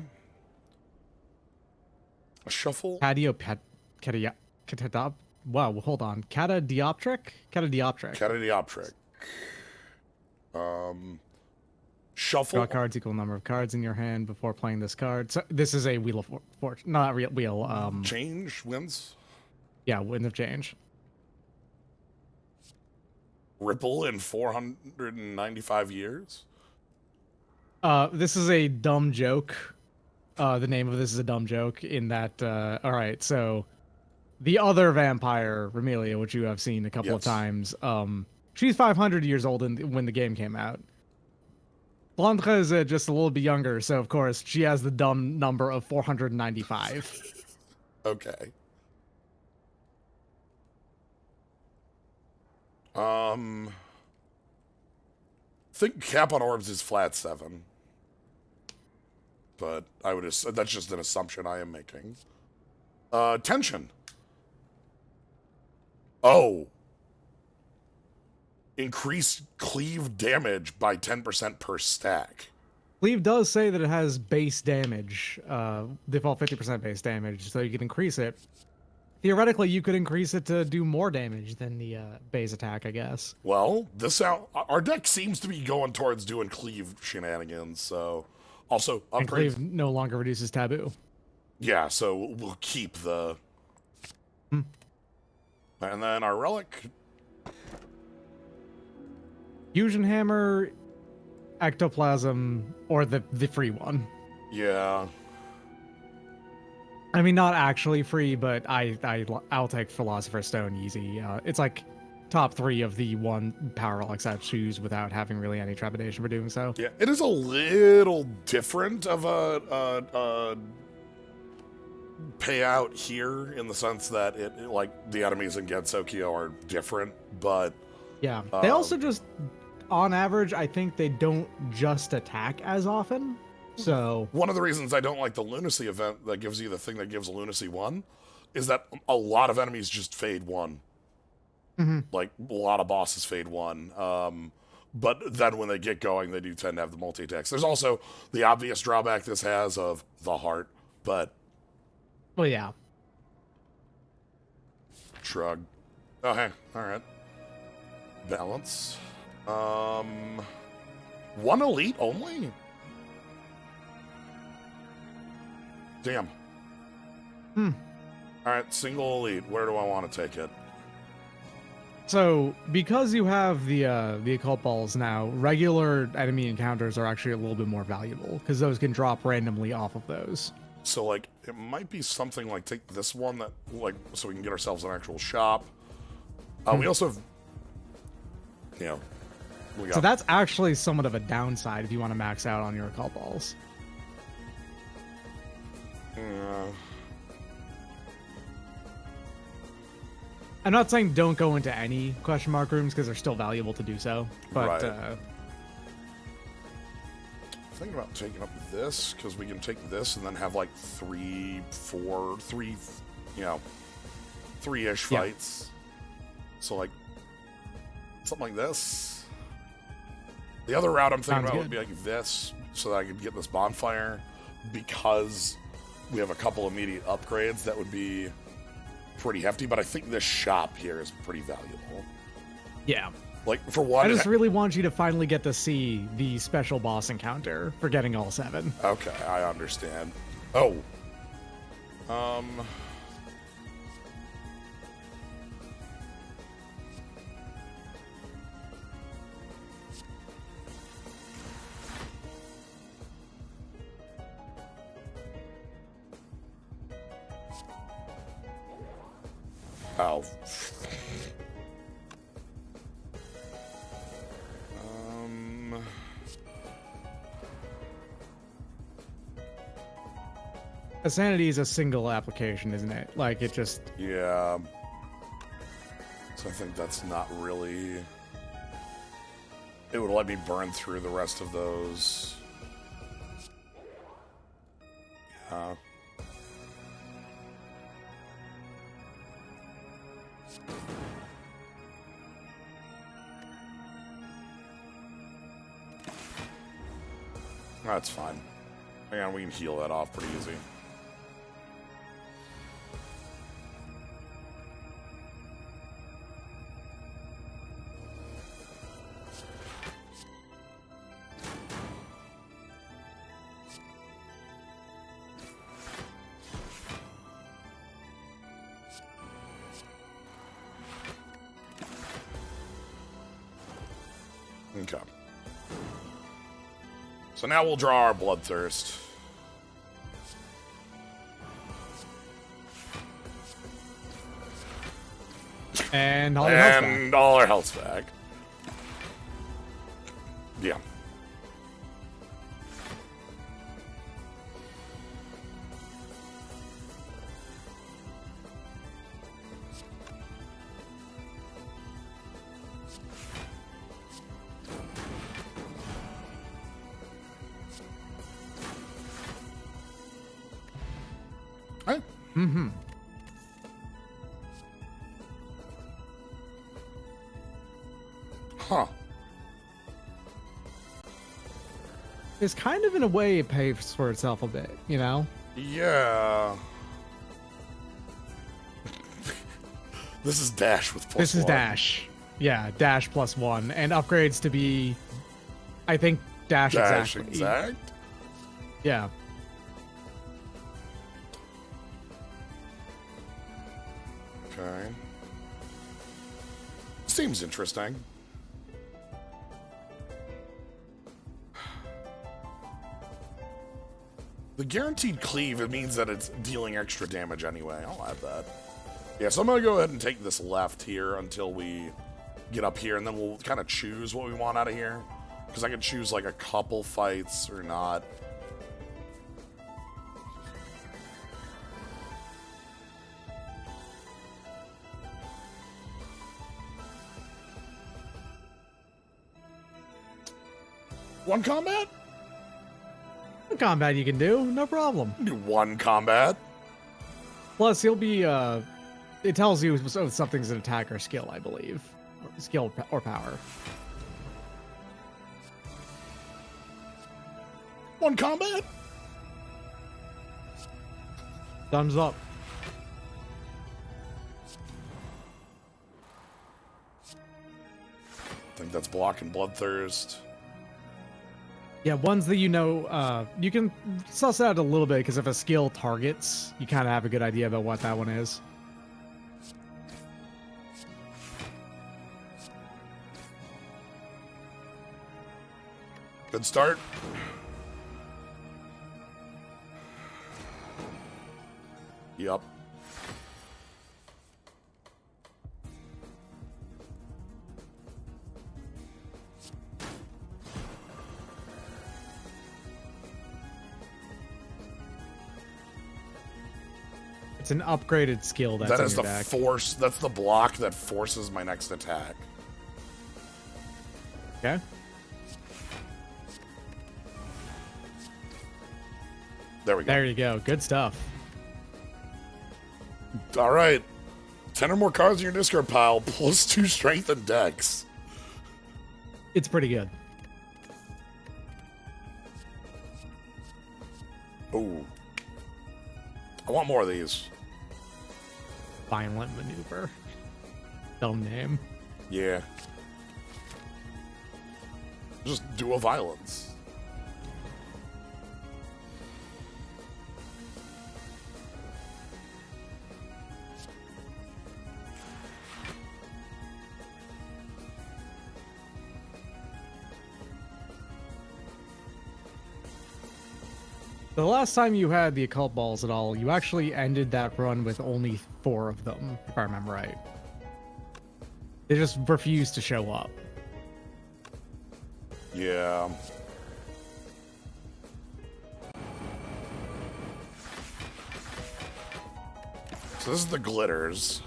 Speaker 1: A shuffle.
Speaker 2: Wow, hold on. Catadioptric? Catadioptric.
Speaker 1: Catadioptric. Shuffle.
Speaker 2: Draw cards equal number of cards in your hand before playing this card. So this is a Wheel of Fortune. Not real wheel.
Speaker 1: Change wins.
Speaker 2: Yeah, Wind of Change.
Speaker 1: Ripple in 495 years.
Speaker 2: This is a dumb joke. The name of this is a dumb joke in that, all right, so the other vampire, Remelia, which you have seen a couple of
Speaker 1: Yes.
Speaker 2: times, she's 500 years old when the game came out. Flandre is just a little bit younger, so of course she has the dumb number of 495.
Speaker 1: Okay. Think cap on orbs is flat 7. But I would that's just an assumption I am making. Tension. Oh. Increase cleave damage by 10% per stack.
Speaker 2: Cleave does say that it has base damage, default 50% base damage, so you can increase it. Theoretically, you could increase it to do more damage than the base attack, I guess.
Speaker 1: Well, our deck seems to be going towards doing cleave shenanigans, so also
Speaker 2: And
Speaker 1: upgrade.
Speaker 2: Cleave no longer reduces taboo.
Speaker 1: Yeah, so we'll keep the. And then our relic.
Speaker 2: Fusion Hammer, Ectoplasm, or the free one.
Speaker 1: Yeah.
Speaker 2: I mean, not actually free, but I'll take Philosopher's Stone easy. It's like top 3 of the one power relics I choose without having really any trepidation for doing so.
Speaker 1: Yeah, it is a little different of a payout here in the sense that it like the enemies in Gensokyo are different, but
Speaker 2: Yeah, they also just, on average, I think they don't just attack as often. So
Speaker 1: one of the reasons I don't like the Lunacy event that gives you the thing that gives Lunacy 1 is that a lot of enemies just fade 1. Like, a lot of bosses fade 1. But then when they get going, they do tend to have the multi-attacks. There's also the obvious drawback this has of the heart, but
Speaker 2: well, yeah.
Speaker 1: shrug. Oh, hey, all right. Balance. 1 elite only? Damn. All right, single elite. Where do I want to take it?
Speaker 2: So because you have the occult balls now, regular enemy encounters are actually a little bit more valuable because those can drop randomly off of those.
Speaker 1: So, like, it might be something like take this one that, like, so we can get ourselves an actual shop. We also have, you know, We
Speaker 2: So
Speaker 1: got
Speaker 2: that's actually somewhat of a downside if you want to max out on your occult balls. I'm not saying don't go into any question mark rooms because they're still valuable to do so, but
Speaker 1: right. Thinking about taking up this because we can take this and then have like 3, 4, 3, you know, 3-ish fights. So like something like this. The other route I'm thinking about would be like this, so that I could get this bonfire because we have a couple immediate upgrades that would be pretty hefty. But I think this shop here is pretty valuable.
Speaker 2: Yeah.
Speaker 1: Like, for one...
Speaker 2: I just really want you to finally get to see the special boss encounter for getting all 7.
Speaker 1: Okay, I understand. Oh. Oh.
Speaker 2: Sanity is a single application, isn't it? Like, it just...
Speaker 1: Yeah. So I think that's not really... It would let me burn through the rest of those. Yeah. That's fine. Hang on, we can heal that off pretty easy. Okay. So now we'll draw our bloodthirst.
Speaker 2: And all your health back.
Speaker 1: And all our health's back. Yeah. Right?
Speaker 2: Mm-hmm.
Speaker 1: Huh.
Speaker 2: It's kind of, in a way, it pays for itself a bit, you know?
Speaker 1: Yeah. This is dash with +1.
Speaker 2: This is dash. Yeah, dash +1. And upgrades to be, I think, dash
Speaker 1: exact?
Speaker 2: Yeah.
Speaker 1: Okay. Seems interesting. The guaranteed cleave, it means that it's dealing extra damage anyway. I'll add that. Yeah, so I'm going to go ahead and take this left here until we get up here, and then we'll kind of choose what we want out of here. Because I can choose, like, a couple fights or not. One combat?
Speaker 2: One combat you can do, no problem.
Speaker 1: Do one combat.
Speaker 2: Plus, you'll be, it tells you if something's an attack or skill, I believe. Or skill or power.
Speaker 1: One combat?
Speaker 2: Thumbs up.
Speaker 1: I think that's blocking bloodthirst.
Speaker 2: Yeah, ones that you know, you can suss out a little bit, because if a skill targets, you kind of have a good idea about what that one is.
Speaker 1: Good start. Yup.
Speaker 2: It's an upgraded skill that's
Speaker 1: That
Speaker 2: in
Speaker 1: is
Speaker 2: your
Speaker 1: the
Speaker 2: deck.
Speaker 1: force. That's the block that forces my next attack.
Speaker 2: Okay.
Speaker 1: There we go.
Speaker 2: There you go. Good stuff.
Speaker 1: All right. 10 or more cards in your discard pile, +2 strength and dex.
Speaker 2: It's pretty good.
Speaker 1: Ooh. I want more of these.
Speaker 2: Violent maneuver. Dumb name.
Speaker 1: Yeah. Just dual violence.
Speaker 2: The last time you had the occult balls at all, you actually ended that run with only 4 of them, if I remember right. They just refused to show up.
Speaker 1: Yeah. So this is the glitters.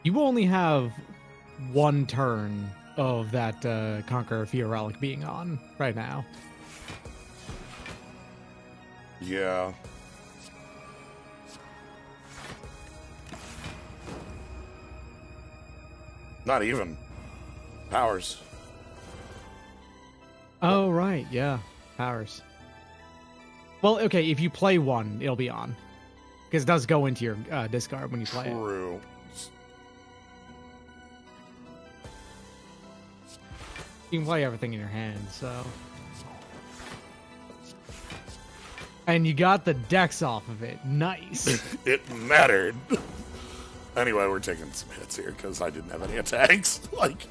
Speaker 2: You only have 1 turn of that Conqueror Fear Relic being on right now.
Speaker 1: Yeah. Not even. Powers.
Speaker 2: Oh, right. Yeah. Powers. Well, okay. If you play 1, it'll be on. Because it does go into your discard when you play it.
Speaker 1: True.
Speaker 2: You can play everything in your hand, so. And you got the dex off of it. Nice.
Speaker 1: It mattered. Anyway, we're taking some hits here because I didn't have any attacks. Like.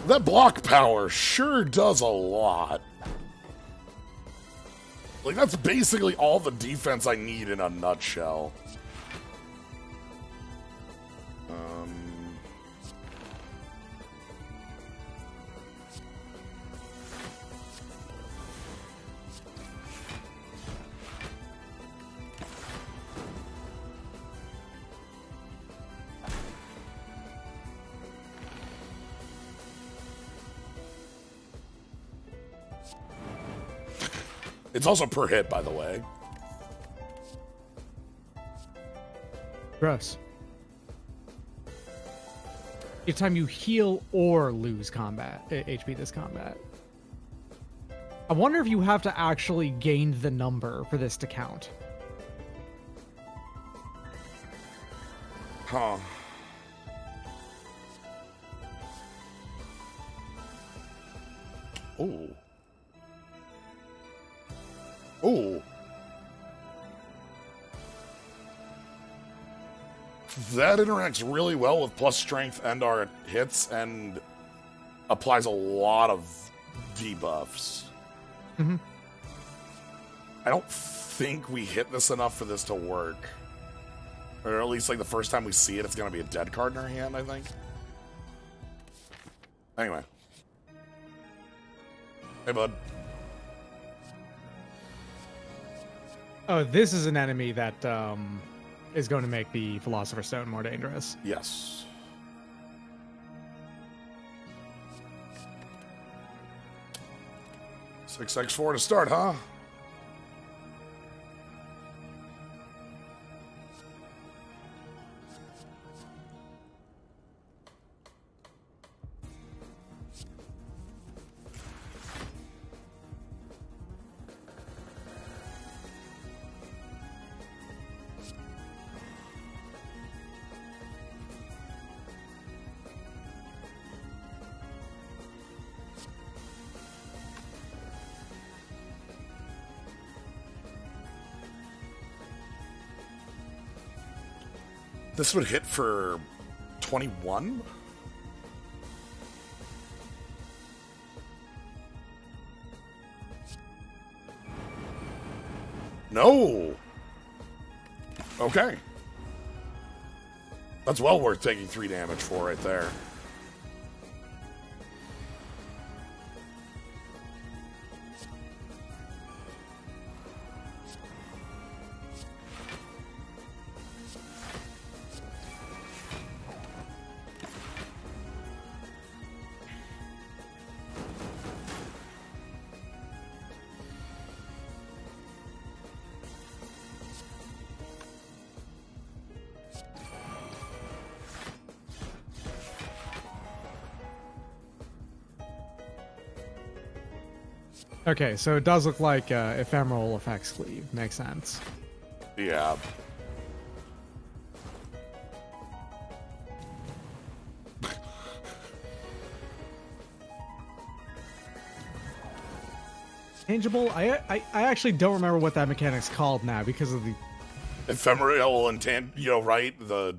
Speaker 1: That block power sure does a lot. Like, that's basically all the defense I need in a nutshell. It's also per hit, by the way.
Speaker 2: Gross. Each time you heal or lose combat HP this combat. I wonder if you have to actually gain the number for this to count.
Speaker 1: Huh. Ooh. Ooh. That interacts really well with plus strength and our hits and applies a lot of debuffs.
Speaker 2: Mm-hmm.
Speaker 1: I don't think we hit this enough for this to work. Or at least, like, the first time we see it, it's going to be a dead card in our hand, I think. Anyway. Hey, bud.
Speaker 2: Oh, this is an enemy that is going to make the Philosopher's Stone more dangerous.
Speaker 1: Yes. Six X4 to start, huh? This would hit for 21? No! Okay. That's well worth taking 3 damage for right there.
Speaker 2: Okay, so it does look like ephemeral effects cleave. Makes sense.
Speaker 1: Yeah.
Speaker 2: Tangible? I actually don't remember what that mechanic's called now because of the...
Speaker 1: Ephemeral and you know, right? The...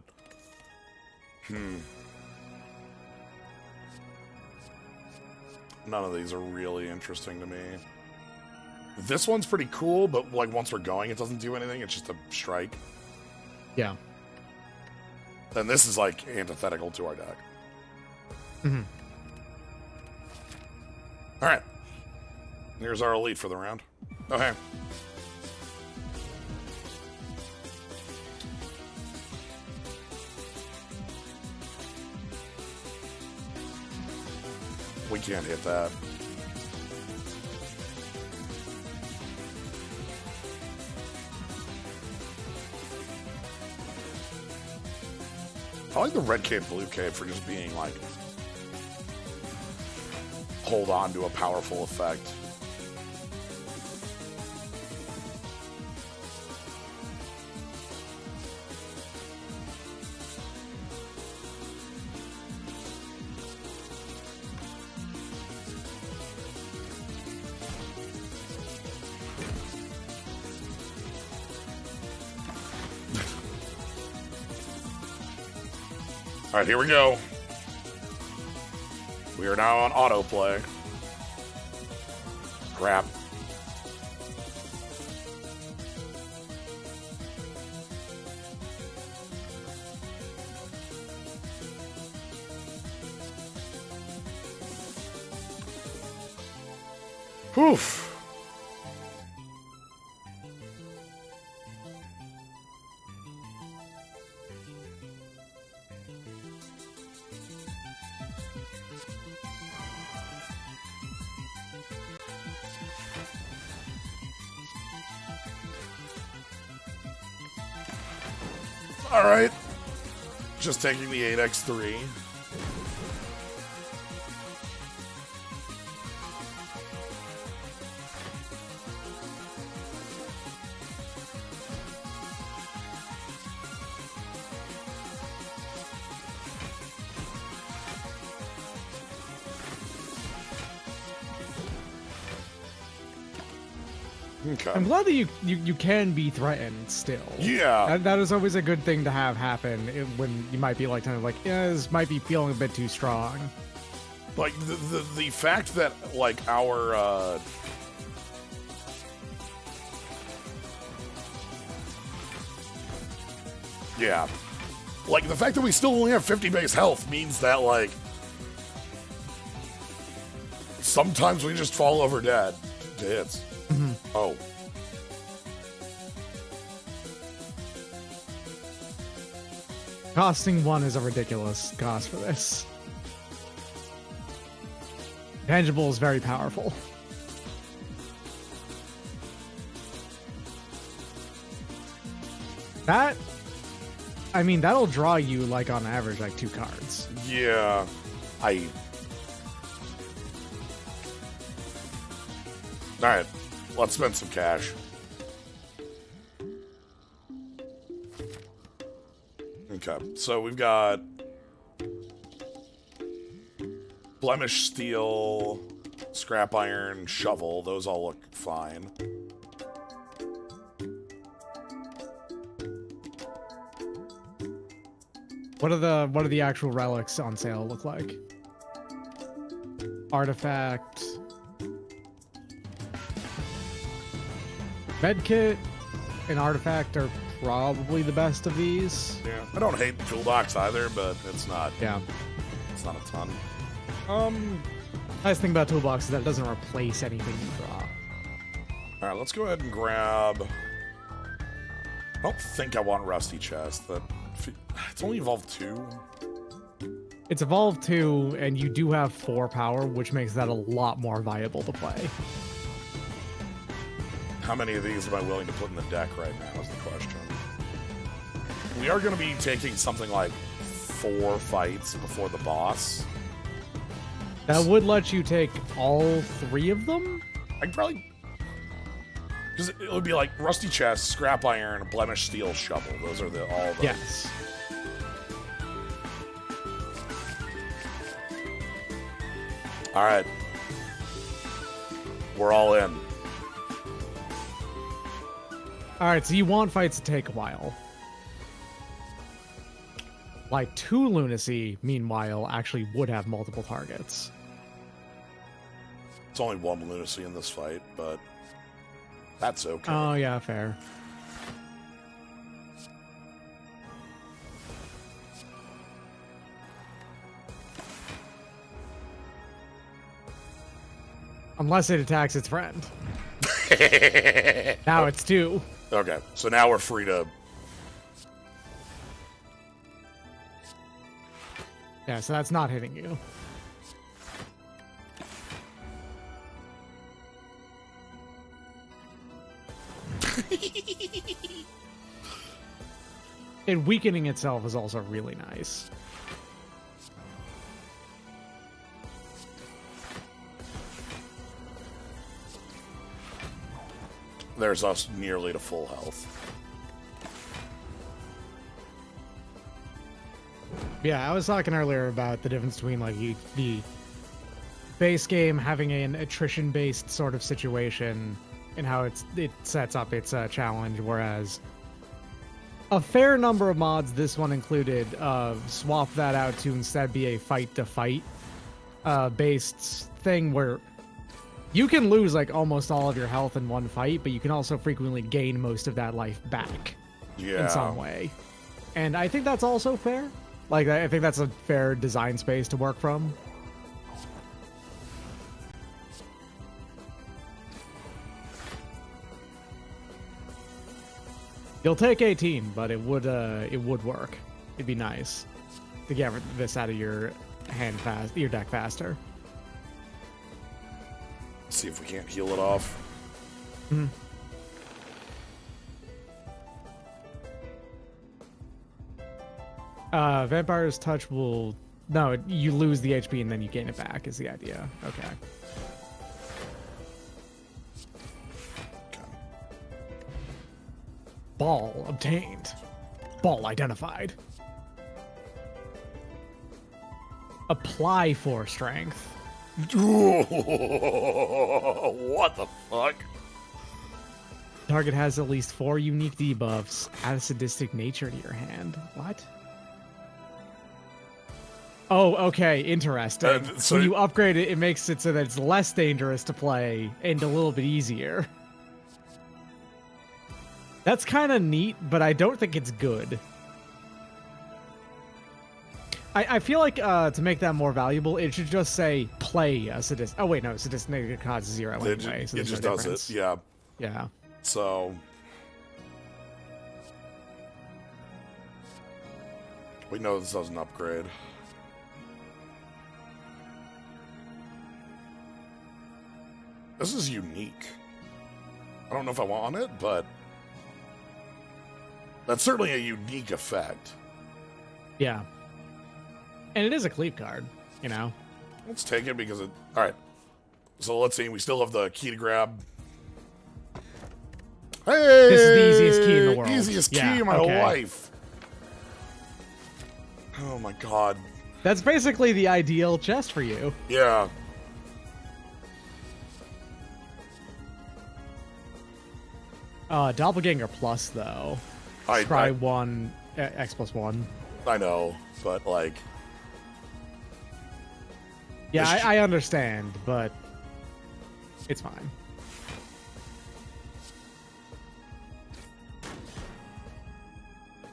Speaker 1: None of these are really interesting to me. This one's pretty cool, but like once we're going, it doesn't do anything. It's just a strike.
Speaker 2: Yeah.
Speaker 1: And this is like antithetical to our deck.
Speaker 2: Mm-hmm.
Speaker 1: All right. Here's our elite for the round. Okay. We can't hit that. I like the red cape, blue cape for just being like, hold on to a powerful effect. All right, here we go. We are now on autoplay. Crap. Oof. All right. Just taking the 8x3. Okay.
Speaker 2: I'm glad that you can be threatened still.
Speaker 1: Yeah.
Speaker 2: That is always a good thing to have happen when you might be like kind of like, yeah, this might be feeling a bit too strong.
Speaker 1: Like the fact that like our yeah. Like the fact that we still only have 50 base health means that like sometimes we just fall over dead to hits.
Speaker 2: Mm-hmm.
Speaker 1: Oh.
Speaker 2: Costing 1 is a ridiculous cost for this. Tangible is very powerful. I mean, that'll draw you, like, on average, like, 2 cards.
Speaker 1: Yeah. Alright. Let's spend some cash. Okay, so we've got Blemish Steel, Scrap Iron, Shovel. Those all look fine.
Speaker 2: What do the actual relics on sale look like? Artifact, medkit, and artifact are probably the best of these.
Speaker 1: Yeah, I don't hate toolbox either, but it's not.
Speaker 2: Yeah,
Speaker 1: it's not a ton.
Speaker 2: Nice thing about toolbox is that it doesn't replace anything you draw.
Speaker 1: All right, let's go ahead and grab. I don't think I want Rusty Chest. It's only evolved 2.
Speaker 2: It's evolved 2, and you do have 4 power, which makes that a lot more viable to play.
Speaker 1: How many of these am I willing to put in the deck right now is the question. We are going to be taking something like 4 fights before the boss.
Speaker 2: That would let you take all 3 of them?
Speaker 1: I'd probably... Because it would be like Rusty Chest, Scrap Iron, Blemish Steel, Shovel. Those are all the...
Speaker 2: Yes.
Speaker 1: All right. We're all in.
Speaker 2: All right, so you want fights to take a while. Like 2 Lunacy, meanwhile, actually would have multiple targets.
Speaker 1: It's only 1 Lunacy in this fight, but that's okay.
Speaker 2: Oh, yeah, fair. Unless it attacks its friend. Now it's 2.
Speaker 1: Okay, so now we're free to...
Speaker 2: Yeah, so that's not hitting you. And weakening itself is also really nice.
Speaker 1: There's us nearly to full health.
Speaker 2: Yeah, I was talking earlier about the difference between like the base game having an attrition-based sort of situation and how it sets up its challenge, whereas a fair number of mods, this one included, swap that out to instead be a fight-to-fight based thing where you can lose like almost all of your health in one fight, but you can also frequently gain most of that life back in some way. And I think that's also fair. Like, I think that's a fair design space to work from. You'll take 18, but it would work. It'd be nice to get this out of your your deck faster.
Speaker 1: See if we can't heal it off.
Speaker 2: Mm-hmm. Vampire's Touch will... No, you lose the HP and then you gain it back is the idea. Okay. Ball obtained. Ball identified. Apply 4 strength.
Speaker 1: What the fuck?
Speaker 2: Target has at least 4 unique debuffs. Add a sadistic nature to your hand. What? Oh, okay. Interesting.
Speaker 1: So
Speaker 2: when you upgrade it, it makes it so that it's less dangerous to play and a little bit easier. That's kind of neat, but I don't think it's good. I feel like to make that more valuable, it should just say play a sadistic... Oh, wait, no. Sadistic nature causes 0 anyway. So
Speaker 1: it just does it, yeah.
Speaker 2: Yeah.
Speaker 1: So... We know this doesn't upgrade. This is unique. I don't know if I want it, but... That's certainly a unique effect.
Speaker 2: Yeah. And it is a cleave card, you know?
Speaker 1: Let's take it because it... Alright. So let's see. We still have the key to grab. Hey!
Speaker 2: This is the easiest key in the world.
Speaker 1: Easiest key in my life. Oh my god.
Speaker 2: That's basically the ideal chest for you.
Speaker 1: Yeah.
Speaker 2: Doppelganger Plus, though. Try 1, X+1.
Speaker 1: I know, but like,
Speaker 2: Yeah,
Speaker 1: It's-
Speaker 2: I understand, but it's fine.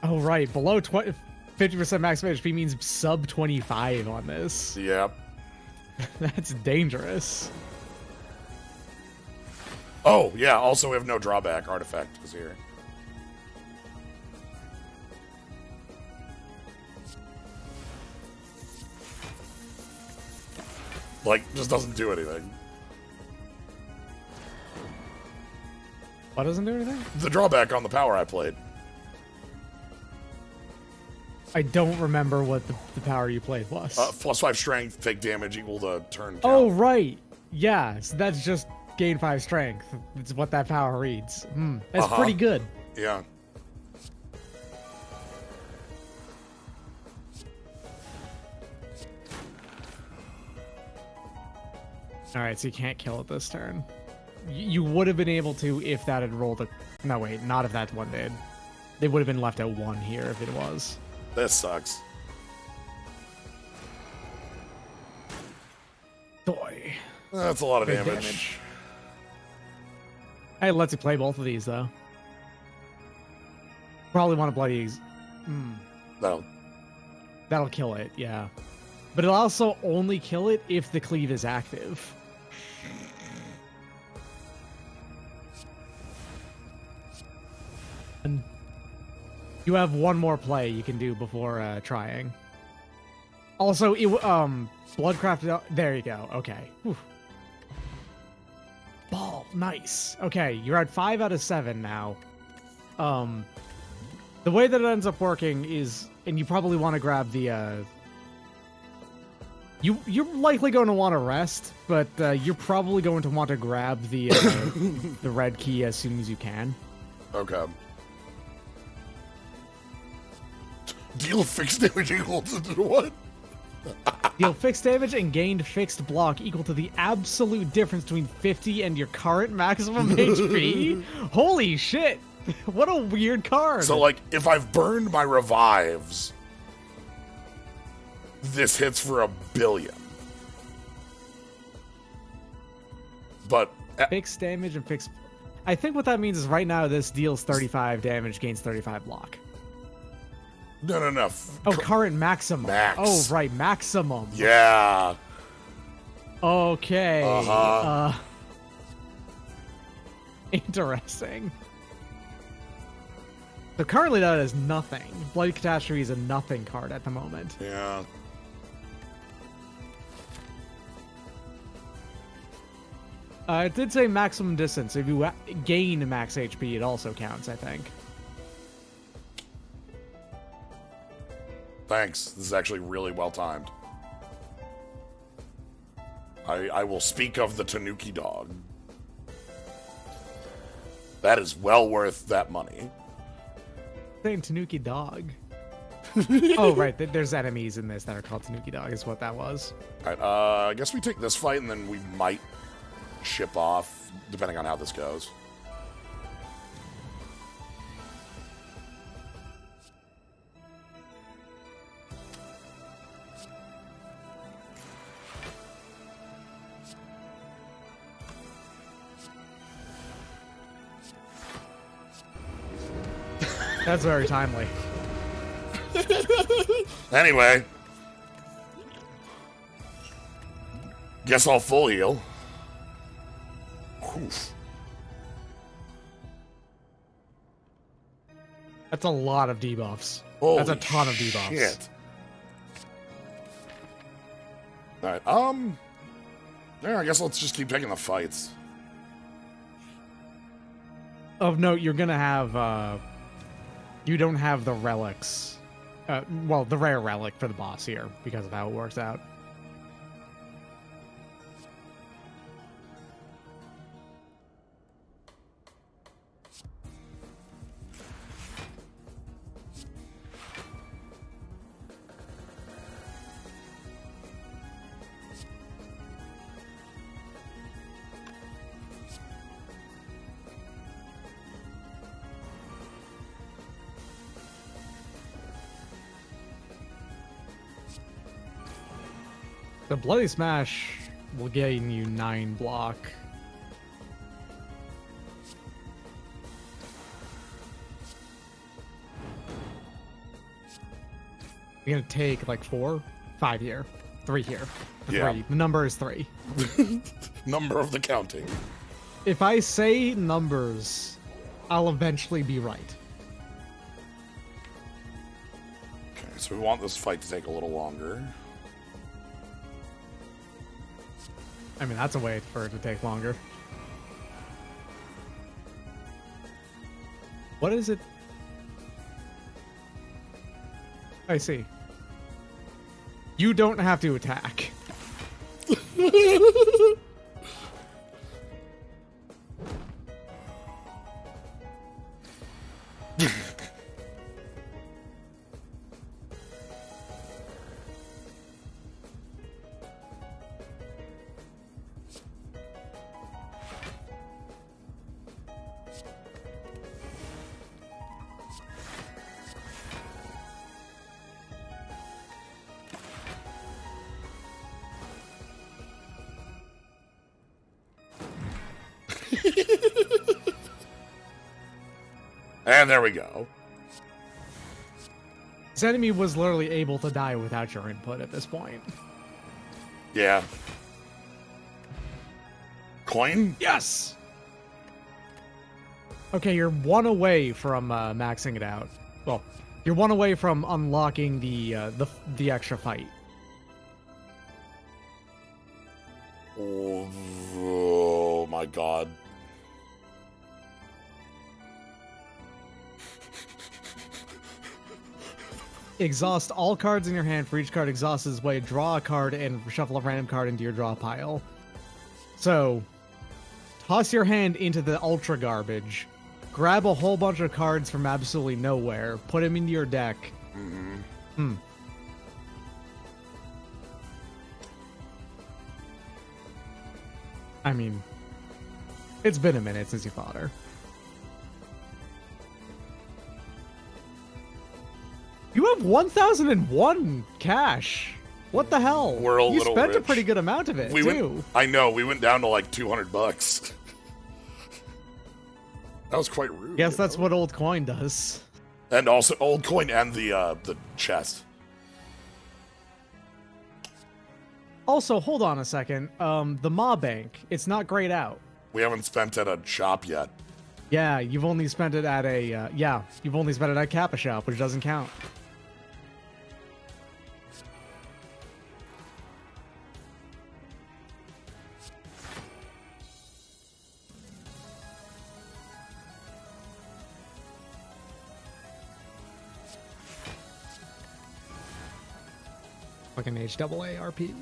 Speaker 2: Oh, right. Below 50% maximum HP means sub 25 on this.
Speaker 1: yeah.
Speaker 2: That's dangerous.
Speaker 1: Oh, yeah. Also, we have no drawback. Artifact is here. Like, just doesn't do anything.
Speaker 2: What doesn't do anything?
Speaker 1: The drawback on the power I played.
Speaker 2: I don't remember what the power you played was.
Speaker 1: +5 strength, take damage equal to turn count.
Speaker 2: Oh, right. Yeah, so that's just gain 5 strength. It's what that power reads. That's pretty good.
Speaker 1: Yeah.
Speaker 2: All right, so you can't kill it this turn. You would have been able to if that had rolled a... No, wait, not if that one did. They would have been left at 1 here if it was.
Speaker 1: This sucks.
Speaker 2: Boy.
Speaker 1: That's a lot of
Speaker 2: Big
Speaker 1: damage.
Speaker 2: Hey, it lets you play both of these, though. Probably want to bloody...
Speaker 1: No.
Speaker 2: That'll kill it, yeah. But it'll also only kill it if the cleave is active. And you have one more play you can do before trying. Also, Bloodcraft... There you go, okay. Whew. Ball, nice. Okay, you're at 5 out of 7 now. The way that it ends up working is... And you probably want to grab the... You're likely going to want to rest, but you're probably going to want to grab the the red key as soon as you can.
Speaker 1: Okay. Deal fixed damage equal to what?
Speaker 2: Deal fixed damage and gained fixed block equal to the absolute difference between 50 and your current maximum HP. Holy shit! What a weird card.
Speaker 1: So, like, if I've burned my revives, this hits for 1 billion. But
Speaker 2: fixed damage and fixed... I think what that means is right now this deals 35 damage, gains 35 block.
Speaker 1: no.
Speaker 2: Oh, current maximum.
Speaker 1: Max.
Speaker 2: Oh, right, maximum.
Speaker 1: Yeah.
Speaker 2: Okay. Interesting. So currently that is nothing. Bloody Catastrophe is a nothing card at the moment.
Speaker 1: Yeah.
Speaker 2: It did say maximum distance. If you gain max HP, it also counts, I think.
Speaker 1: Thanks. This is actually really well timed. I will speak of the Tanuki dog. That is well worth that money.
Speaker 2: Saying Tanuki dog. Oh, right. There's enemies in this that are called Tanuki dog, is what that was.
Speaker 1: Alright, I guess we take this fight and then we might ship off, depending on how this goes.
Speaker 2: That's very timely.
Speaker 1: Anyway. Guess I'll full heal. Oof.
Speaker 2: That's a lot of debuffs.
Speaker 1: Holy
Speaker 2: That's a ton of debuffs.
Speaker 1: Shit. Alright, yeah, I guess let's just keep taking the fights.
Speaker 2: Of note, you're gonna have, you don't have the relics. Well, the rare relic for the boss here, because of how it works out. The Bloody Smash will gain you 9 block. You're gonna take like 4, 5 here, 3 here.
Speaker 1: Yeah.
Speaker 2: 3. The number is 3.
Speaker 1: Number of the counting.
Speaker 2: If I say numbers, I'll eventually be right.
Speaker 1: Okay, so we want this fight to take a little longer.
Speaker 2: I mean, that's a way for it to take longer. What is it? I see. You don't have to attack.
Speaker 1: And there we go.
Speaker 2: This enemy was literally able to die without your input at this point.
Speaker 1: Yeah. Coin?
Speaker 2: Yes! Okay, you're 1 away from maxing it out. Well, you're 1 away from unlocking the extra fight.
Speaker 1: Oh my god.
Speaker 2: Exhaust all cards in your hand. For each card exhausts its way, draw a card and shuffle a random card into your draw pile. So, toss your hand into the ultra garbage, grab a whole bunch of cards from absolutely nowhere, put them into your deck. I mean, it's been a minute since you fought her. You have 1,001 cash. What the hell?
Speaker 1: We're a
Speaker 2: you
Speaker 1: little
Speaker 2: spent a
Speaker 1: rich.
Speaker 2: pretty good amount of it, too.
Speaker 1: I know, we went down to like $200. That was quite rude.
Speaker 2: Guess that's what old coin does.
Speaker 1: And also old coin and the chest.
Speaker 2: Also, hold on a second. The Ma Bank, it's not grayed out.
Speaker 1: We haven't spent at a shop yet.
Speaker 2: Yeah, you've only spent it at a, you've only spent it at Kappa Shop, which doesn't count. Like an HAARP.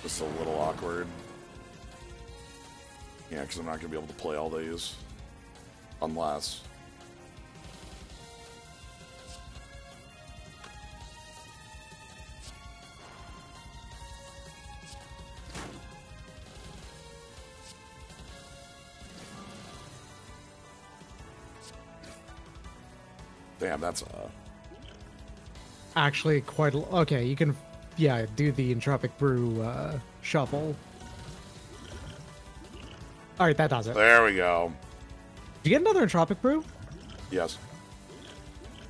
Speaker 1: Just a little awkward. Yeah, because I'm not going to be able to play all these. Unless... Damn, that's
Speaker 2: Actually, quite a... Okay, you can, do the Entropic Brew shuffle. Alright, that does it.
Speaker 1: There we go.
Speaker 2: Did you get another Entropic Brew?
Speaker 1: Yes.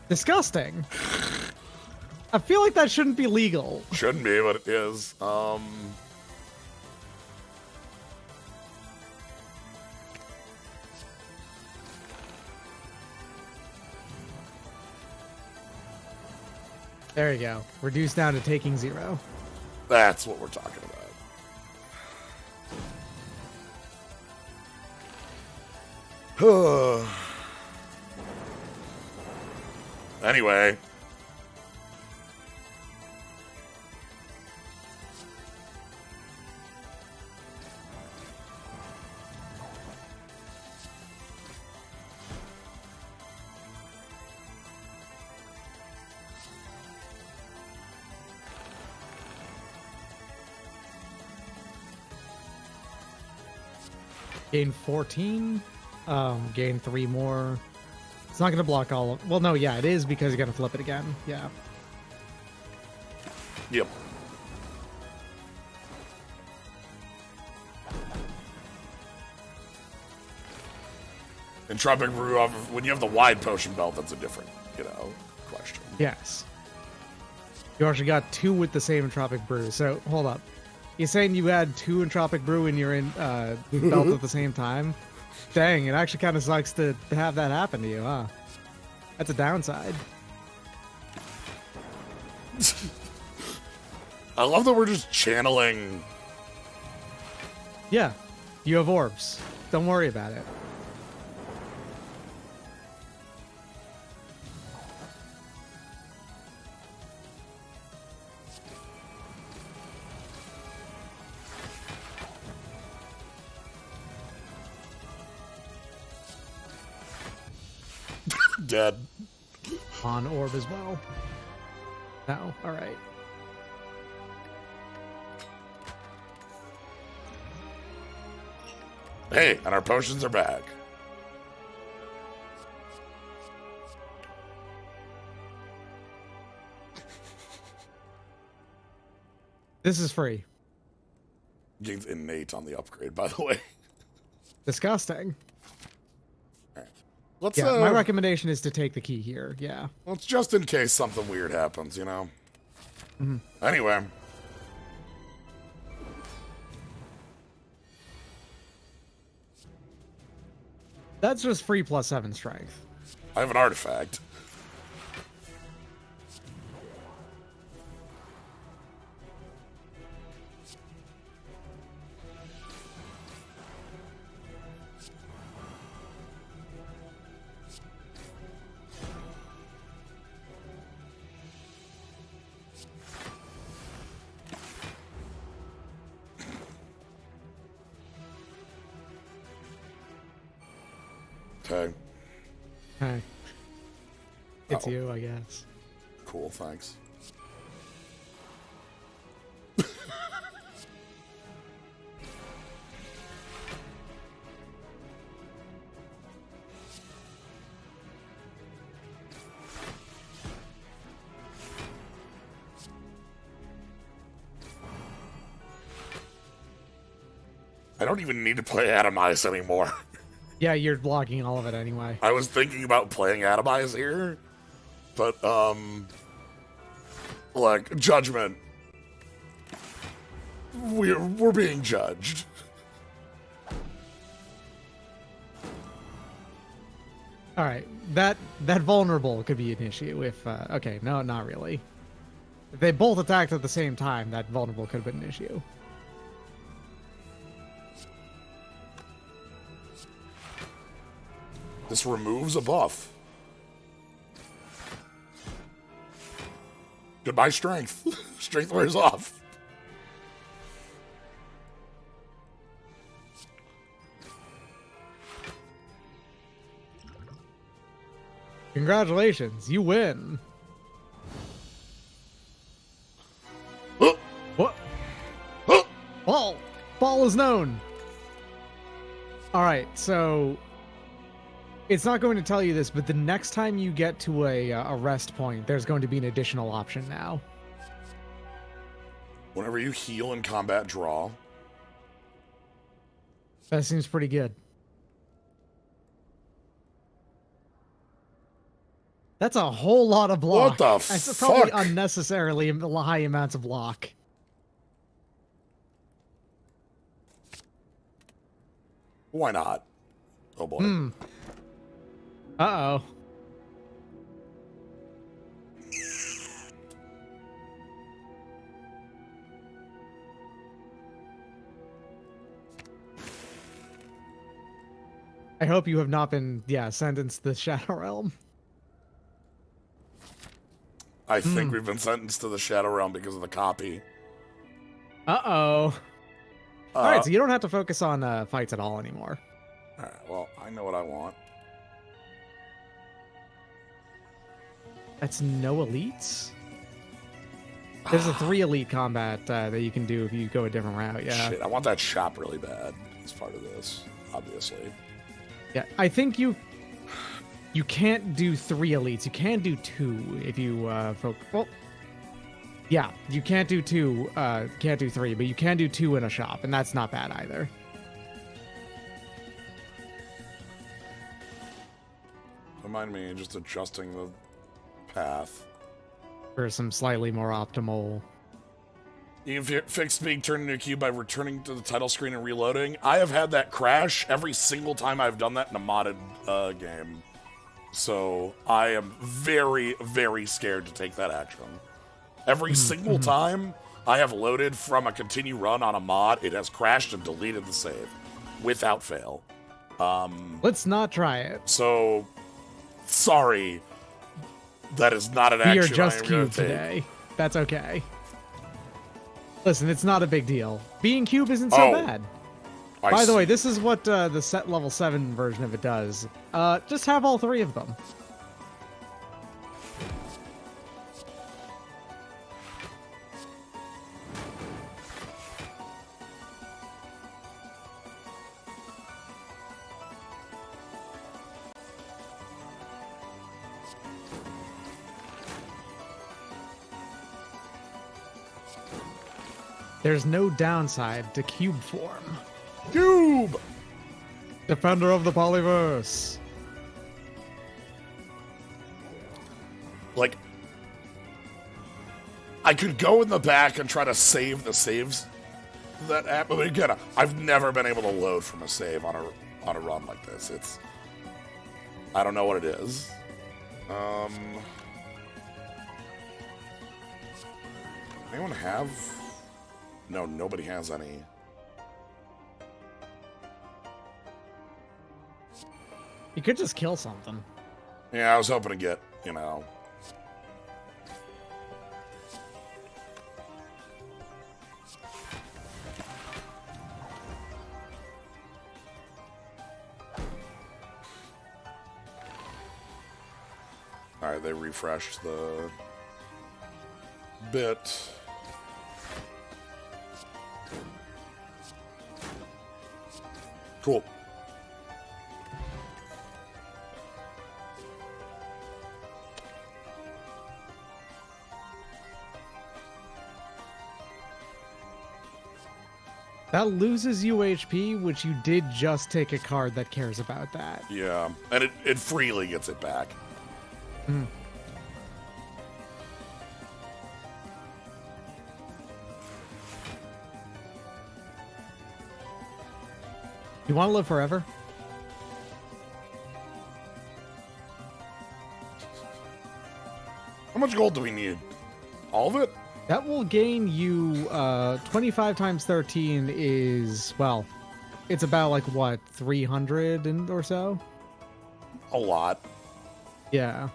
Speaker 2: Disgusting. I feel like that shouldn't be legal.
Speaker 1: Shouldn't be, but it is.
Speaker 2: There you go. Reduced down to taking 0.
Speaker 1: That's what we're talking about. Anyway.
Speaker 2: Gain 14. Gain 3 more. It's not going to block all of... Well, no, yeah, it is because you're going to flip it again. Yeah.
Speaker 1: Yep. And Tropic Brew, when you have the wide potion belt, that's a different, question.
Speaker 2: Yes. You actually got 2 with the same Entropic Brew. So, hold up. You're saying you had 2 Entropic Brew and you're in belt at the same time? Dang, it actually kind of sucks to have that happen to you, huh? That's a downside.
Speaker 1: I love that we're just channeling.
Speaker 2: Yeah, you have orbs. Don't worry about it.
Speaker 1: Dead.
Speaker 2: On orb as well. No, all right.
Speaker 1: Hey, and our potions are back.
Speaker 2: This is free.
Speaker 1: Gains innate on the upgrade, by the way.
Speaker 2: Disgusting.
Speaker 1: Let's,
Speaker 2: Yeah, my recommendation is to take the key here. Yeah.
Speaker 1: Well, it's just in case something weird happens,
Speaker 2: Mm-hmm.
Speaker 1: Anyway.
Speaker 2: That's just free +7 strength.
Speaker 1: I have an artifact. Okay.
Speaker 2: Hey. It's you, I guess.
Speaker 1: Cool, thanks. I don't even need to play Atomize anymore.
Speaker 2: Yeah, you're blocking all of it anyway.
Speaker 1: I was thinking about playing Atomize here, but, like, Judgment. We're being judged.
Speaker 2: All right, that vulnerable could be an issue if okay, no, not really. If they both attacked at the same time, that vulnerable could have been an issue.
Speaker 1: This removes a buff. Goodbye, strength. Strength wears off.
Speaker 2: Congratulations, you win. What? Ball is known. All right, so it's not going to tell you this, but the next time you get to a rest point, there's going to be an additional option now.
Speaker 1: Whenever you heal in combat, draw.
Speaker 2: That seems pretty good. That's a whole lot of block.
Speaker 1: What the
Speaker 2: That's probably
Speaker 1: fuck?
Speaker 2: unnecessarily high amounts of block.
Speaker 1: Why not? Oh boy.
Speaker 2: Uh-oh. I hope you have not been, sentenced to the Shadow Realm.
Speaker 1: I think we've been sentenced to the Shadow Realm because of the copy.
Speaker 2: Uh-oh. Alright, so you don't have to focus on fights at all anymore.
Speaker 1: Alright, well, I know what I want.
Speaker 2: That's no elites? There's a 3 elite combat that you can do if you go a different route, yeah.
Speaker 1: Shit, I want that shop really bad as part of this. obviously.
Speaker 2: Yeah, I think you can't do 3 elites. You can do 2 if you well, yeah, you can't do 2, can't do 3, but you can do 2 in a shop, and that's not bad either.
Speaker 1: Don't mind me just adjusting the path.
Speaker 2: For some slightly more optimal.
Speaker 1: You can fix being turned into a cube by returning to the title screen and reloading. I have had that crash every single time I've done that in a modded game. So I am very, very scared to take that action. Every single time I have loaded from a continue run on a mod, it has crashed and deleted the save without fail.
Speaker 2: Let's not try it.
Speaker 1: So, sorry. That is not an action
Speaker 2: We are just
Speaker 1: I am going
Speaker 2: cube
Speaker 1: to take.
Speaker 2: today. That's okay. Listen, it's not a big deal. Being cube isn't so bad. By the way, this is what the set level 7 version of it does. Just have all 3 of them. There's no downside to cube form.
Speaker 1: Cube!
Speaker 2: Defender of the Polyverse.
Speaker 1: Like, I could go in the back and try to save the saves that happen. But again, I've never been able to load from a save on a run like this. It's, I don't know what it is. Anyone have? No, nobody has any.
Speaker 2: You could just kill something.
Speaker 1: Yeah, I was hoping to get, you know. Alright, they refreshed the bit. Cool.
Speaker 2: That loses you HP, which you did just take a card that cares about that.
Speaker 1: Yeah, and it freely gets it back.
Speaker 2: Mm. You want to live forever?
Speaker 1: How much gold do we need? All of it?
Speaker 2: That will gain you 25 times 13 is, well, it's about like what, 300 or so?
Speaker 1: A lot.
Speaker 2: Yeah.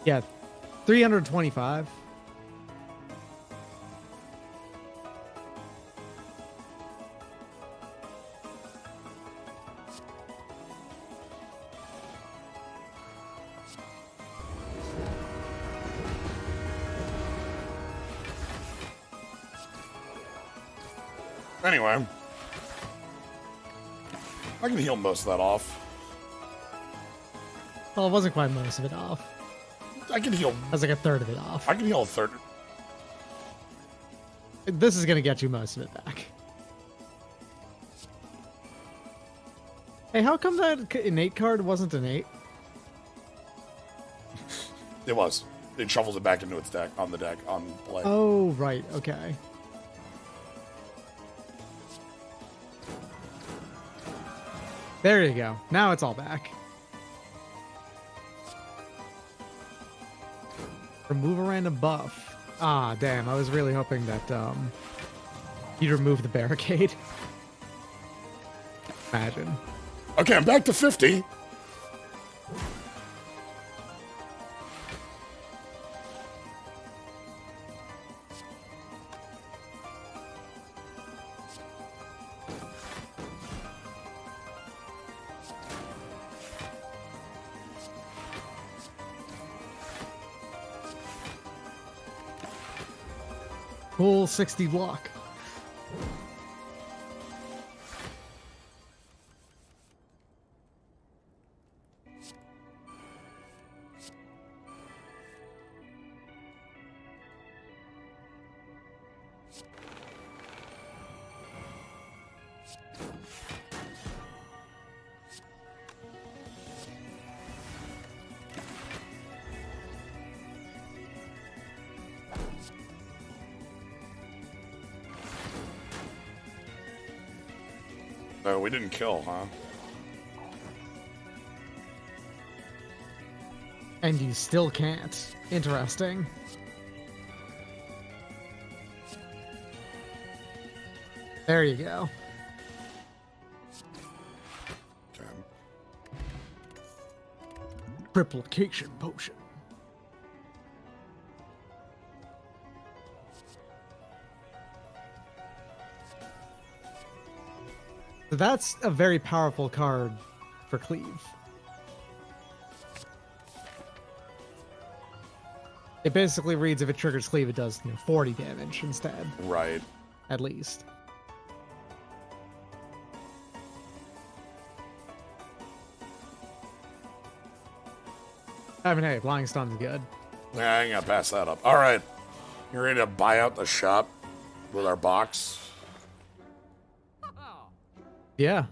Speaker 2: Yeah, 325.
Speaker 1: Anyway. I can heal most of that off.
Speaker 2: Well, it wasn't quite most of it off.
Speaker 1: I can heal.
Speaker 2: That's like a third of it off.
Speaker 1: I can heal a third.
Speaker 2: This is going to get you most of it back. Hey, how come that innate card wasn't innate?
Speaker 1: It was. It shuffles it back into its deck, on the deck, on play.
Speaker 2: Oh, right. Okay. There you go. Now it's all back. Remove a random buff. Ah, damn. I was really hoping that you'd remove the barricade. Imagine.
Speaker 1: Okay, I'm back to 50.
Speaker 2: cool 60 block.
Speaker 1: Oh, we didn't kill, huh?
Speaker 2: And you still can't. Interesting. There you go.
Speaker 1: Okay.
Speaker 2: Triplication potion. So that's a very powerful card for Cleave. It basically reads if it triggers Cleave, it does 40 damage instead.
Speaker 1: Right.
Speaker 2: At least. I mean, hey, Flying Stun's good.
Speaker 1: Yeah, I ain't gonna pass that up. All right. You ready to buy out the shop with our box?
Speaker 2: Yeah.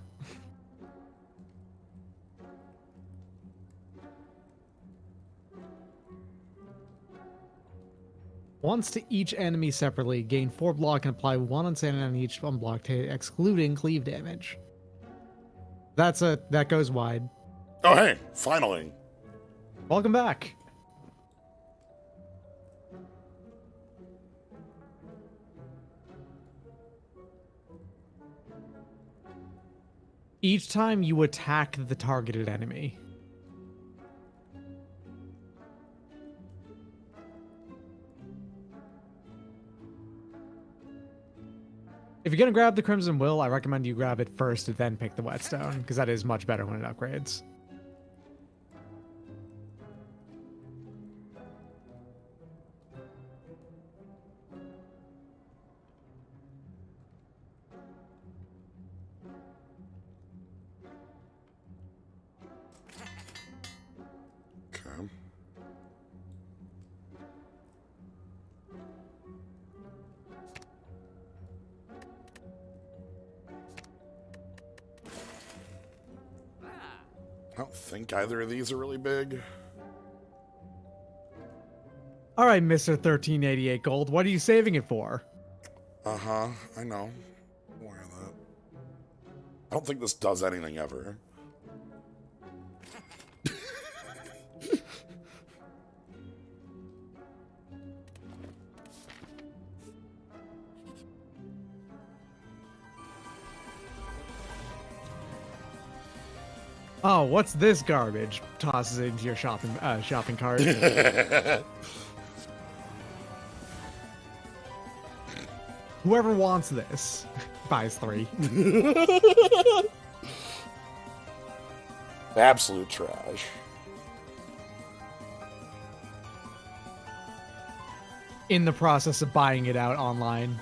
Speaker 2: Once to each enemy separately, gain 4 block and apply 1 insanity on each unblocked hit, excluding cleave damage. That goes wide.
Speaker 1: Oh, hey, finally.
Speaker 2: Welcome back. Each time you attack the targeted enemy. If you're going to grab the Crimson Will, I recommend you grab it first and then pick the Whetstone, because that is much better when it upgrades.
Speaker 1: Okay. I don't think either of these are really big.
Speaker 2: All right, Mr. 1388 Gold, what are you saving it for?
Speaker 1: Uh-huh, I know. I'm aware of that. I don't think this does anything ever.
Speaker 2: Oh, what's this garbage? Tosses it into your shopping cart. Whoever wants this buys 3.
Speaker 1: Absolute trash.
Speaker 2: In the process of buying it out online.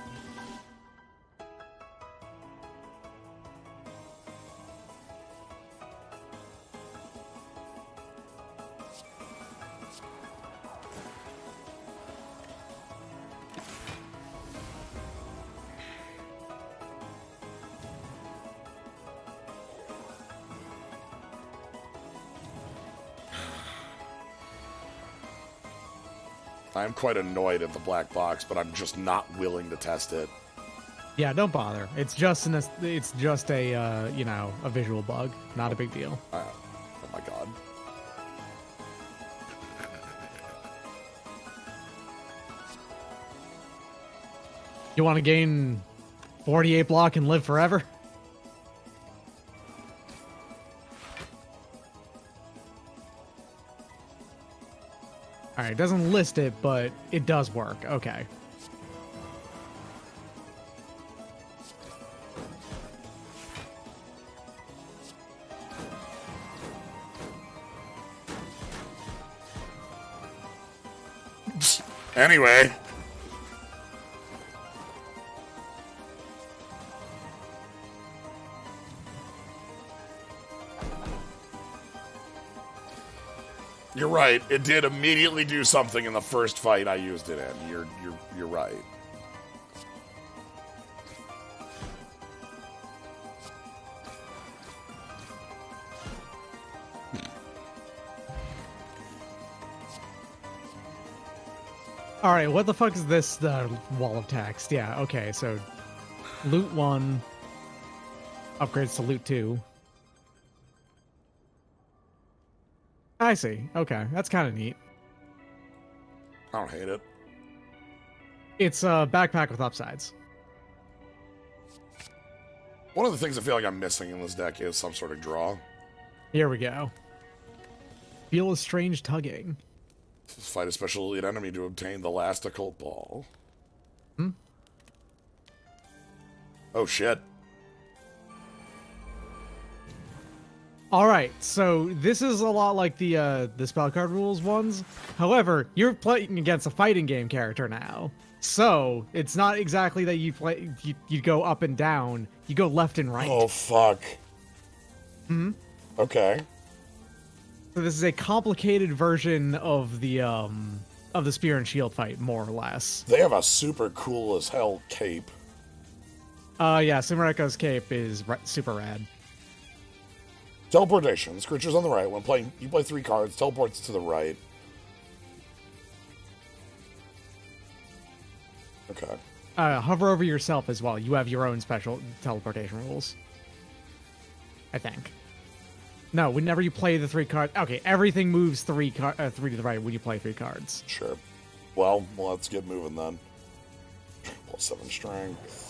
Speaker 1: I'm quite annoyed at the black box, but I'm just not willing to test it.
Speaker 2: Yeah, don't bother. It's just a a visual bug, not a big deal.
Speaker 1: Oh my god.
Speaker 2: You want to gain 48 block and live forever? Alright, it doesn't list it, but it does work. Okay.
Speaker 1: Anyway. You're right. It did immediately do something in the first fight I used it in. You're right.
Speaker 2: All right, what the fuck is this? The wall of text. Yeah. Okay. So, loot 1 upgrades to loot 2. I see. Okay, that's kind of neat.
Speaker 1: I don't hate it.
Speaker 2: It's a backpack with upsides.
Speaker 1: One of the things I feel like I'm missing in this deck is some sort of draw.
Speaker 2: Here we go. Feel a strange tugging.
Speaker 1: Fight a special elite enemy to obtain the last occult ball. Oh shit.
Speaker 2: All right, so this is a lot like the spell card rules ones. However, you're playing against a fighting game character now, so it's not exactly that you go up and down. You go left and right.
Speaker 1: Oh fuck. Okay.
Speaker 2: So this is a complicated version of the spear and shield fight, more or less.
Speaker 1: They have a super cool as hell cape.
Speaker 2: Yeah, Sumareko's cape is super rad.
Speaker 1: Teleportation. This creature's on the right. When playing, you play 3 cards. Teleports to the right. Okay.
Speaker 2: Hover over yourself as well. You have your own special teleportation rules. I think. No, whenever you play the 3 cards... Okay, everything moves 3 to the right when you play 3 cards.
Speaker 1: Sure. Well, let's get moving then. +7 strength.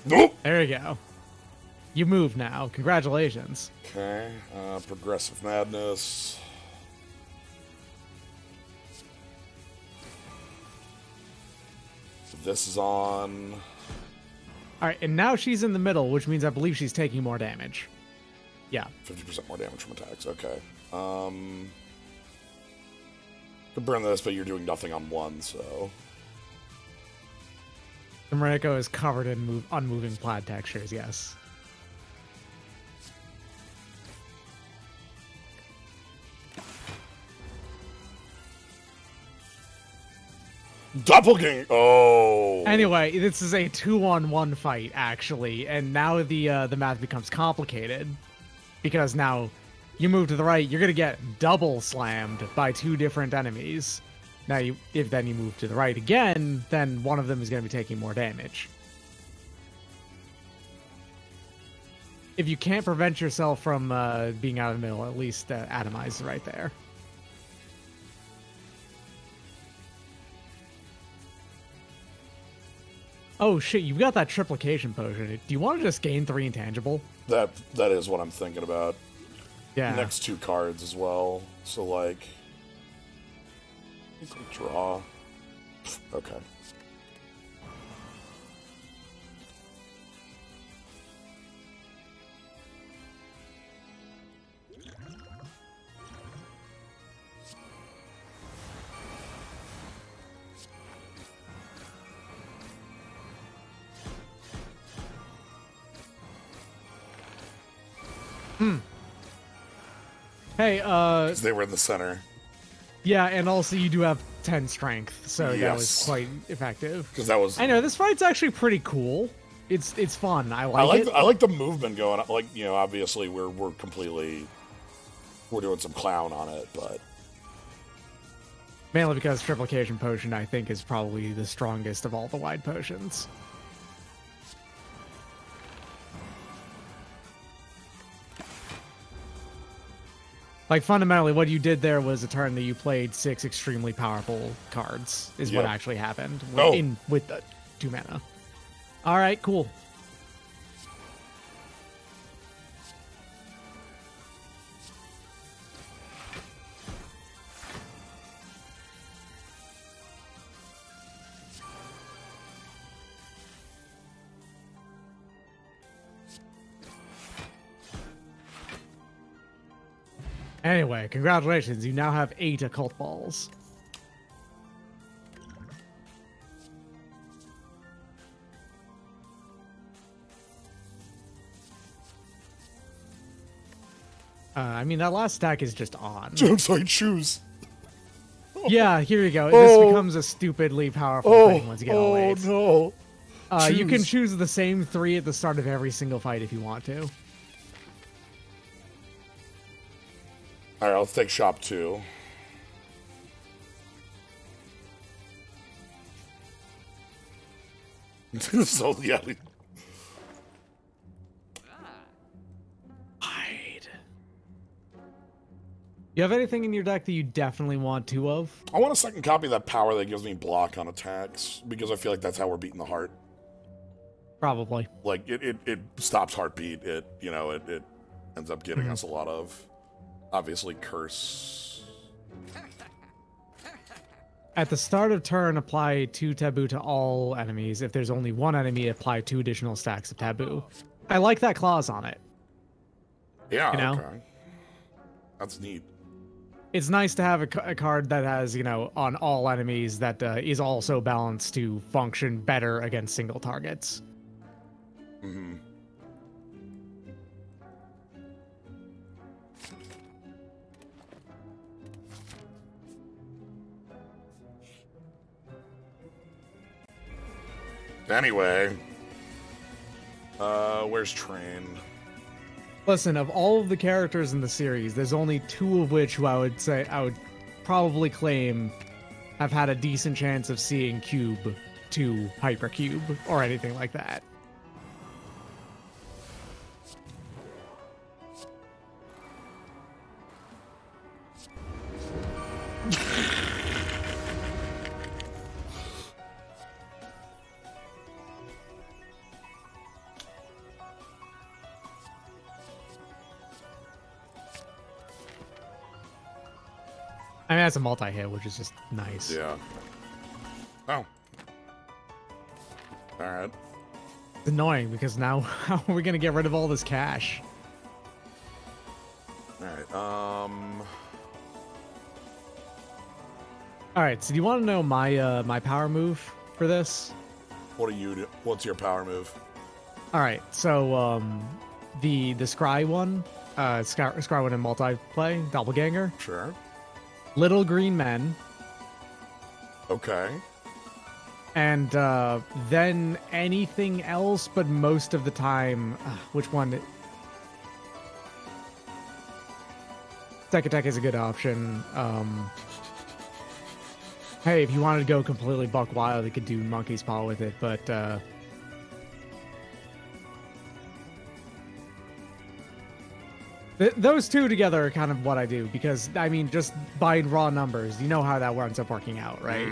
Speaker 1: Nope.
Speaker 2: There you go. You move now. Congratulations.
Speaker 1: Okay. Progressive madness. This is on.
Speaker 2: All right, and now she's in the middle, which means I believe she's taking more damage. Yeah.
Speaker 1: 50% more damage from attacks. Okay. Could burn this, but you're doing nothing on 1, so.
Speaker 2: Mariko is covered in unmoving plaid textures, yes.
Speaker 1: Doppelganger. Oh.
Speaker 2: Anyway, this is a 2-on-1 fight, actually, and now the math becomes complicated because now you move to the right, you're gonna get double slammed by 2 different enemies. Now, if then you move to the right again, then one of them is going to be taking more damage. If you can't prevent yourself from being out of the middle, at least atomize right there. Oh shit, you've got that triplication potion. Do you want to just gain 3 intangible?
Speaker 1: That is what I'm thinking about.
Speaker 2: Yeah.
Speaker 1: Next 2 cards as well. So like. Draw. Okay.
Speaker 2: Hey,
Speaker 1: 'Cause they were in the center.
Speaker 2: Yeah, and also you do have 10 strength, so
Speaker 1: Yes.
Speaker 2: that was quite effective.
Speaker 1: Because that was.
Speaker 2: I know this fight's actually pretty cool. It's fun. I like it.
Speaker 1: I like the movement going on. Like, you know, obviously we're doing some clown on it, but
Speaker 2: Mainly because Triplication Potion, I think, is probably the strongest of all the wide potions. Like, fundamentally, what you did there was a turn that you played 6 extremely powerful cards, is what
Speaker 1: Yep.
Speaker 2: actually happened
Speaker 1: Oh.
Speaker 2: with the 2 mana. Alright, cool. Anyway, congratulations, you now have 8 occult balls. I mean, that last stack is just on.
Speaker 1: I'm sorry, choose.
Speaker 2: Yeah, here you go.
Speaker 1: Oh.
Speaker 2: This becomes a stupidly powerful thing once you get all eights.
Speaker 1: Oh, no.
Speaker 2: You can choose the same 3 at the start of every single fight if you want to.
Speaker 1: All right, let's take shop 2. So, yeah.
Speaker 2: Hide. You have anything in your deck that you definitely want 2 of?
Speaker 1: I want a second copy of that power that gives me block on attacks, because I feel like that's how we're beating the heart.
Speaker 2: Probably.
Speaker 1: Like, it stops heartbeat. It ends up getting us a lot of, obviously, curse.
Speaker 2: At the start of turn, apply 2 taboo to all enemies. If there's only 1 enemy, apply 2 additional stacks of taboo. I like that clause on it.
Speaker 1: Yeah,
Speaker 2: you know?
Speaker 1: Okay. That's neat.
Speaker 2: It's nice to have a card that has, on all enemies that is also balanced to function better against single targets.
Speaker 1: Mm-hmm. Anyway, where's Train?
Speaker 2: Listen, of all of the characters in the series, there's only 2 of which who I would probably claim have had a decent chance of seeing Cube to Hypercube or anything like that. I mean, that's a multi-hit, which is just nice.
Speaker 1: Yeah. Oh. Alright.
Speaker 2: It's annoying because now how are we going to get rid of all this cash?
Speaker 1: Alright,
Speaker 2: Alright, so do you want to know my my power move for this?
Speaker 1: what do you do? What's your power move?
Speaker 2: Alright, so the Scry one, Scry one in multiplay, Doppelganger.
Speaker 1: Sure.
Speaker 2: Little green men.
Speaker 1: Okay.
Speaker 2: And then anything else, but most of the time, which one? Tech Attack is a good option. Hey, if you wanted to go completely buck wild, you could do Monkey's Paw with it, but those 2 together are kind of what I do, because, I mean, just by raw numbers, you know how that ends up working out, right?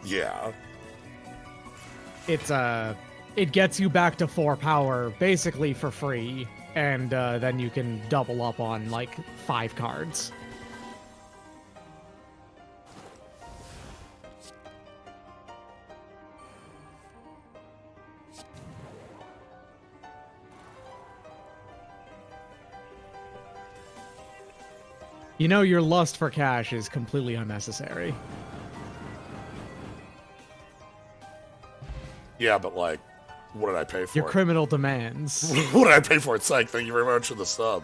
Speaker 1: Yeah.
Speaker 2: It gets you back to 4 power, basically for free, and then you can double up on, like, 5 cards. You know your lust for cash is completely unnecessary.
Speaker 1: Yeah, but like, what did I pay for
Speaker 2: Your
Speaker 1: it?
Speaker 2: criminal demands.
Speaker 1: What did I pay for it? Psych, thank you very much for the sub.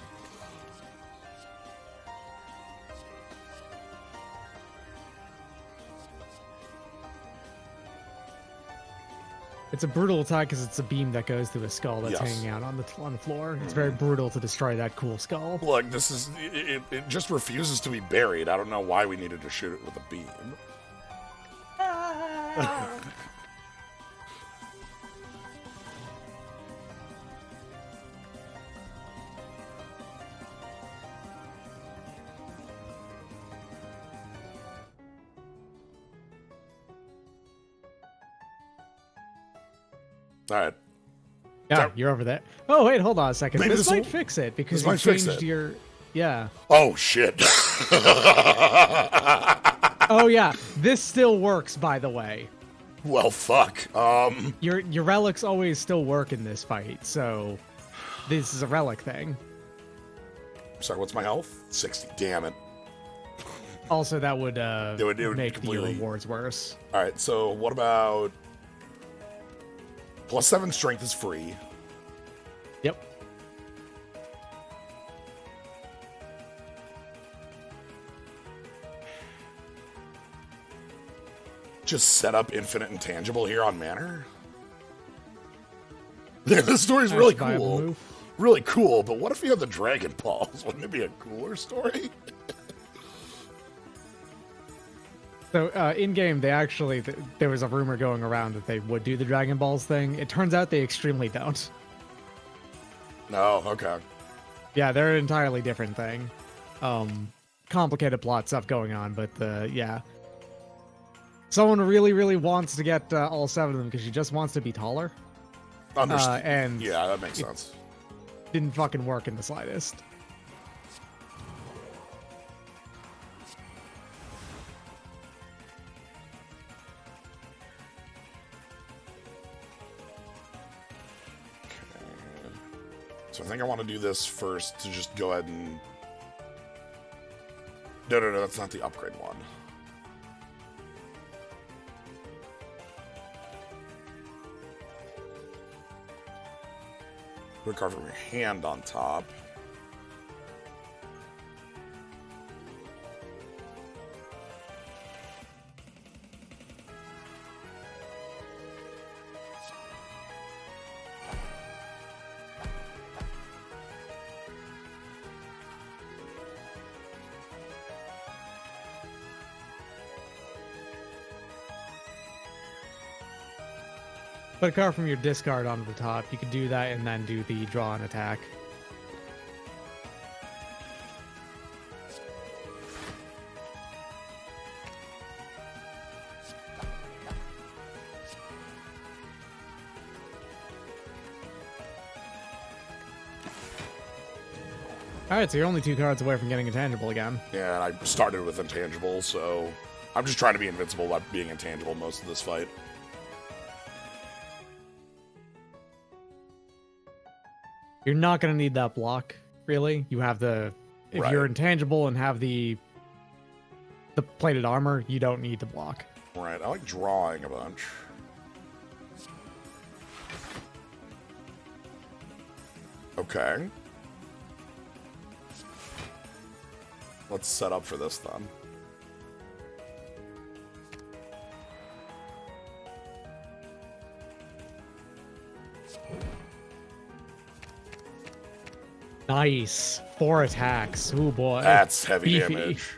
Speaker 2: It's a brutal attack because it's a beam that goes through a skull that's
Speaker 1: Yes.
Speaker 2: hanging out on the floor. It's very brutal to destroy that cool skull.
Speaker 1: Look, this is it just refuses to be buried. I don't know why we needed to shoot it with a beam. All right.
Speaker 2: Yeah,
Speaker 1: That-
Speaker 2: you're over there. Oh, wait, hold on a second.
Speaker 1: Maybe
Speaker 2: This
Speaker 1: this
Speaker 2: might
Speaker 1: will-
Speaker 2: fix it because
Speaker 1: this
Speaker 2: you
Speaker 1: might fix
Speaker 2: changed
Speaker 1: it.
Speaker 2: your... Yeah.
Speaker 1: Oh shit.
Speaker 2: Oh, yeah. This still works, by the way.
Speaker 1: Well, fuck.
Speaker 2: Your relics always still work in this fight, so this is a relic thing.
Speaker 1: Sorry, what's my health? 60. Damn it.
Speaker 2: Also, that would,
Speaker 1: It would
Speaker 2: make the
Speaker 1: completely-
Speaker 2: rewards worse.
Speaker 1: All right. So what about +7 strength is free.
Speaker 2: Yep.
Speaker 1: just set up infinite intangible here on Manor? Yeah, this story's really cool. Really cool, but what if you had the Dragon Balls? Wouldn't it be a cooler story?
Speaker 2: So, in-game, they actually... there was a rumor going around that they would do the Dragon Balls thing. It turns out they extremely don't.
Speaker 1: No, okay.
Speaker 2: Yeah, they're an entirely different thing. Complicated plot stuff going on, but, yeah. Someone really, really wants to get all 7 of them because she just wants to be taller.
Speaker 1: Understood.
Speaker 2: And
Speaker 1: yeah, that makes sense.
Speaker 2: Didn't fucking work in the slightest.
Speaker 1: So I think I want to do this first to just go ahead and... No, that's not the upgrade one. Put a card from your hand on top.
Speaker 2: Put a card from your discard onto the top. You could do that and then do the draw and attack. Alright, so you're only 2 cards away from getting intangible again.
Speaker 1: Yeah, and I started with intangible, so I'm just trying to be invincible by being intangible most of this fight.
Speaker 2: You're not going to need that block, really. You have the... If you're intangible and have the plated armor, you don't need the block.
Speaker 1: Right, I like drawing a bunch. Okay. Let's set up for this, then.
Speaker 2: Nice. 4 attacks. Ooh, boy.
Speaker 1: That's heavy
Speaker 2: Beefy.
Speaker 1: damage.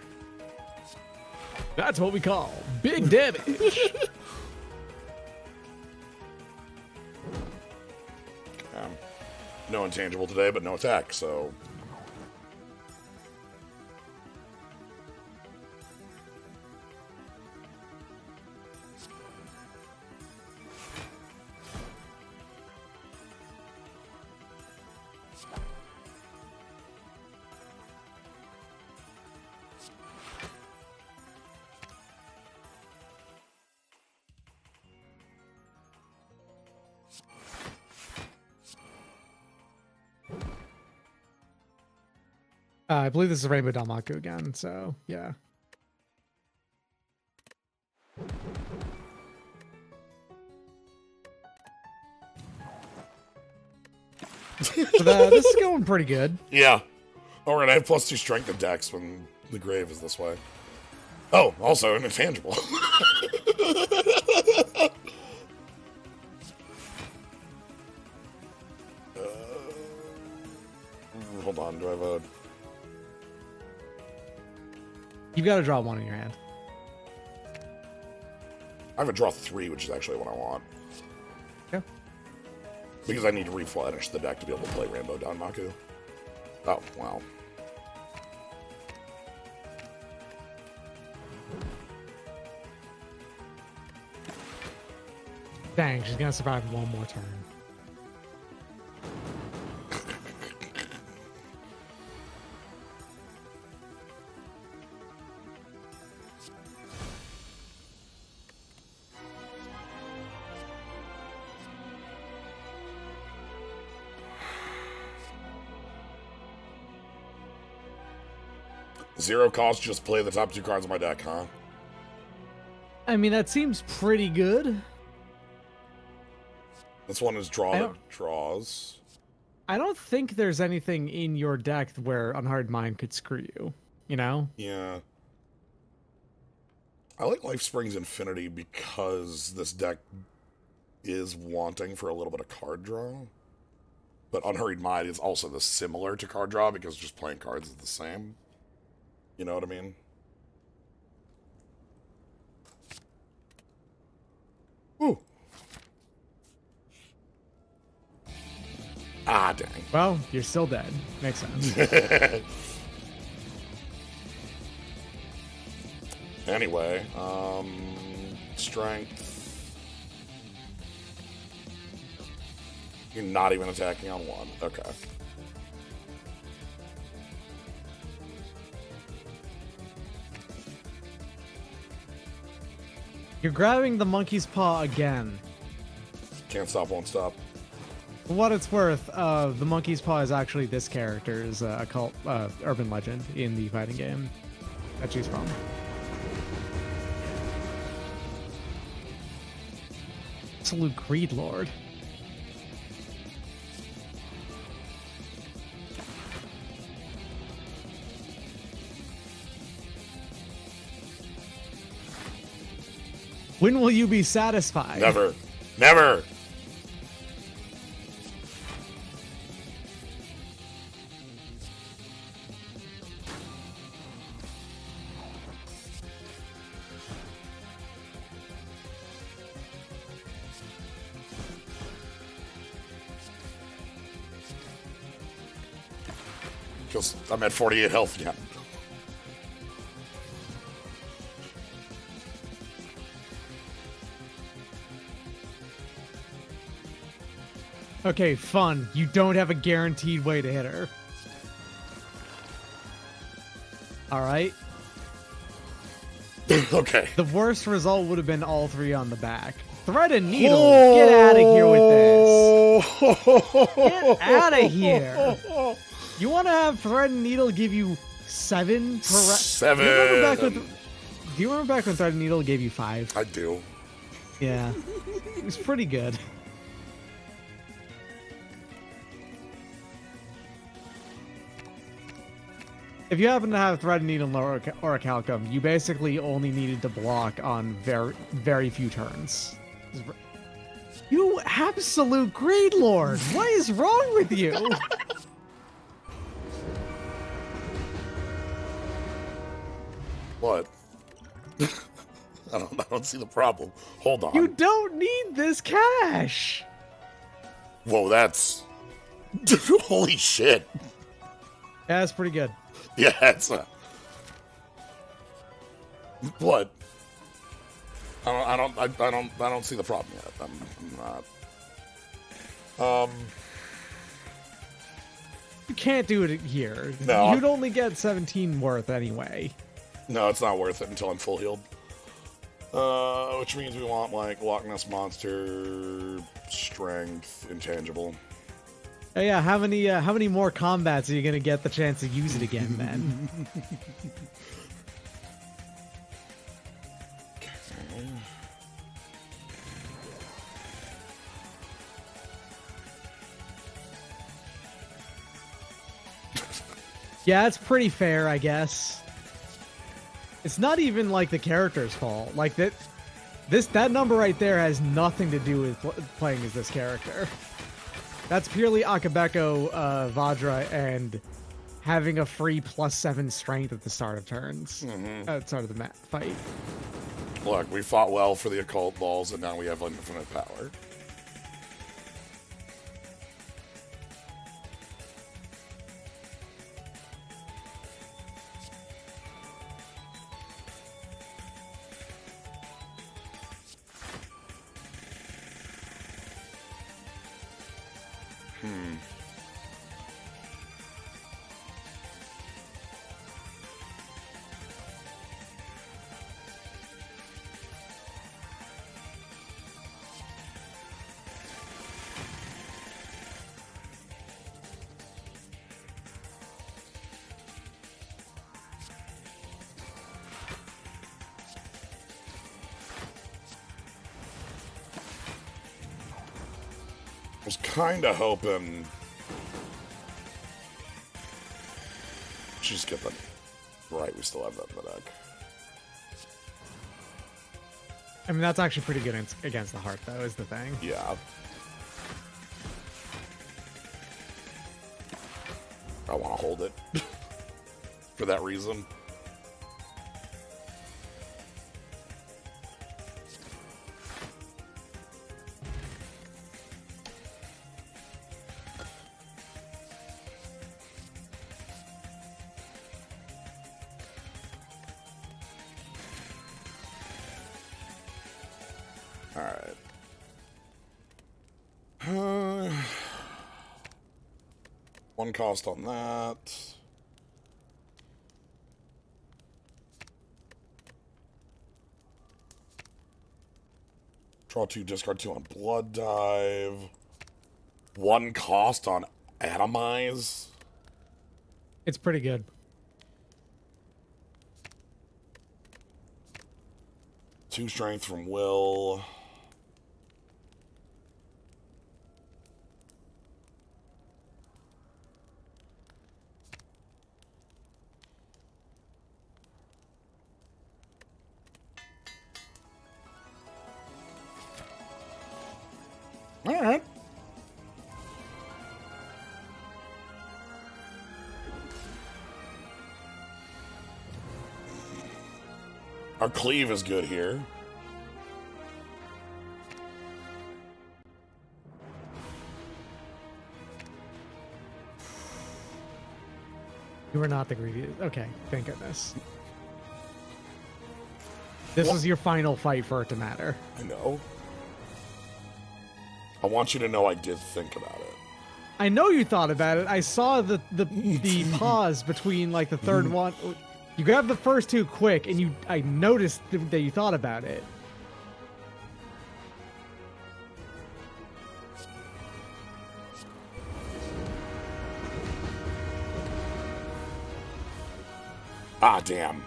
Speaker 2: That's what we call big damage.
Speaker 1: No intangible today, but no attack, so...
Speaker 2: I believe this is Rainbow Danmaku again, so yeah. So this is going pretty good.
Speaker 1: Yeah. Oh, right, I have +2 strength and dex when the grave is this way. Oh, also an intangible. Hold on, do I have a...
Speaker 2: You've got to draw 1 in your hand.
Speaker 1: I have a draw 3, which is actually what I want.
Speaker 2: Yeah.
Speaker 1: Because I need to replenish the deck to be able to play Rainbow Danmaku. Oh, wow.
Speaker 2: Dang, she's gonna survive 1 more turn.
Speaker 1: Zero cost, just play the top 2 cards of my deck, huh?
Speaker 2: I mean, that seems pretty good.
Speaker 1: This one is draw that draws.
Speaker 2: I don't think there's anything in your deck where Unhardened Mind could screw you, you know?
Speaker 1: Yeah. I like Life Springs Infinity because this deck is wanting for a little bit of card draw. But Unhurried Might is also the similar to card draw because just playing cards is the same. You know what I mean? Ooh. Ah, dang.
Speaker 2: Well, you're still dead. Makes sense.
Speaker 1: Anyway, strength. You're not even attacking on one. Okay.
Speaker 2: You're grabbing the monkey's paw again.
Speaker 1: Can't stop, won't stop.
Speaker 2: For what it's worth, the monkey's paw is actually this character's occult urban legend in the fighting game that she's from. Absolute Greed Lord. When will you be satisfied?
Speaker 1: Never. Never! Because I'm at 48 health again.
Speaker 2: Okay, fun. You don't have a guaranteed way to hit her. Alright.
Speaker 1: Okay.
Speaker 2: The worst result would have been all three on the back. Thread and needle. Get out of here with this. Get out of here. You want to have thread and needle give you 7 per round?
Speaker 1: 7.
Speaker 2: Do you remember back when thread and needle gave you 5?
Speaker 1: I do.
Speaker 2: Yeah. It was pretty good. If you happen to have thread and needle or orichalcum, you basically only needed to block on very few turns. You absolute greed lord! What is wrong with you?
Speaker 1: What? I don't see the problem. Hold on.
Speaker 2: You don't need this cash!
Speaker 1: Whoa, that's... Holy shit.
Speaker 2: Yeah, that's pretty good.
Speaker 1: Yeah, it's a... What? I don't see the problem yet. I'm not...
Speaker 2: You can't do it here.
Speaker 1: No.
Speaker 2: You'd only get 17 worth anyway.
Speaker 1: No, it's not worth it until I'm full healed. Which means we want, like, Loch Ness Monster, Strength, Intangible.
Speaker 2: Oh yeah, how many more combats are you gonna get the chance to use it again, then? Yeah, it's pretty fair, I guess. It's not even like the character's fault. Like that number right there has nothing to do with playing as this character. That's purely Akabeko, Vajra, and having a free +7 strength at the start of turns. At the start of the fight.
Speaker 1: Look, we fought well for the occult balls, and now we have infinite power. I was kind of hoping... Just get that... Right, we still have that in the deck.
Speaker 2: I mean, that's actually pretty good against the heart, though, is the thing.
Speaker 1: Yeah. I want to hold it for that reason. All right. One cost on that. Draw 2, discard 2 on Blood Dive. One cost on Atomize.
Speaker 2: It's pretty good.
Speaker 1: Two strength from Will. All right. Our cleave is good here.
Speaker 2: You were not the greediest. Okay, thank goodness. This was your final fight for it to matter.
Speaker 1: I know. I want you to know I did think about it.
Speaker 2: I know you thought about it. I saw the pause between like the third one. You grabbed the first two quick, and I noticed that you thought about it.
Speaker 1: Ah, damn.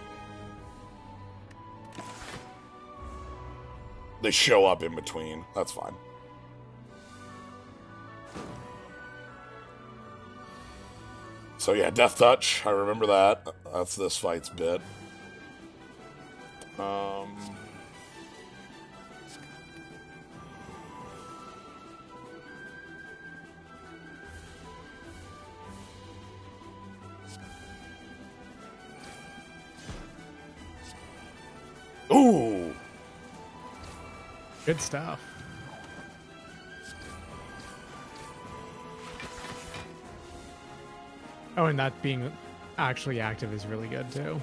Speaker 1: They show up in between. That's fine. So yeah, Death Touch. I remember that. That's this fight's bit. Ooh.
Speaker 2: Good stuff. Oh, and that being actually active is really good, too.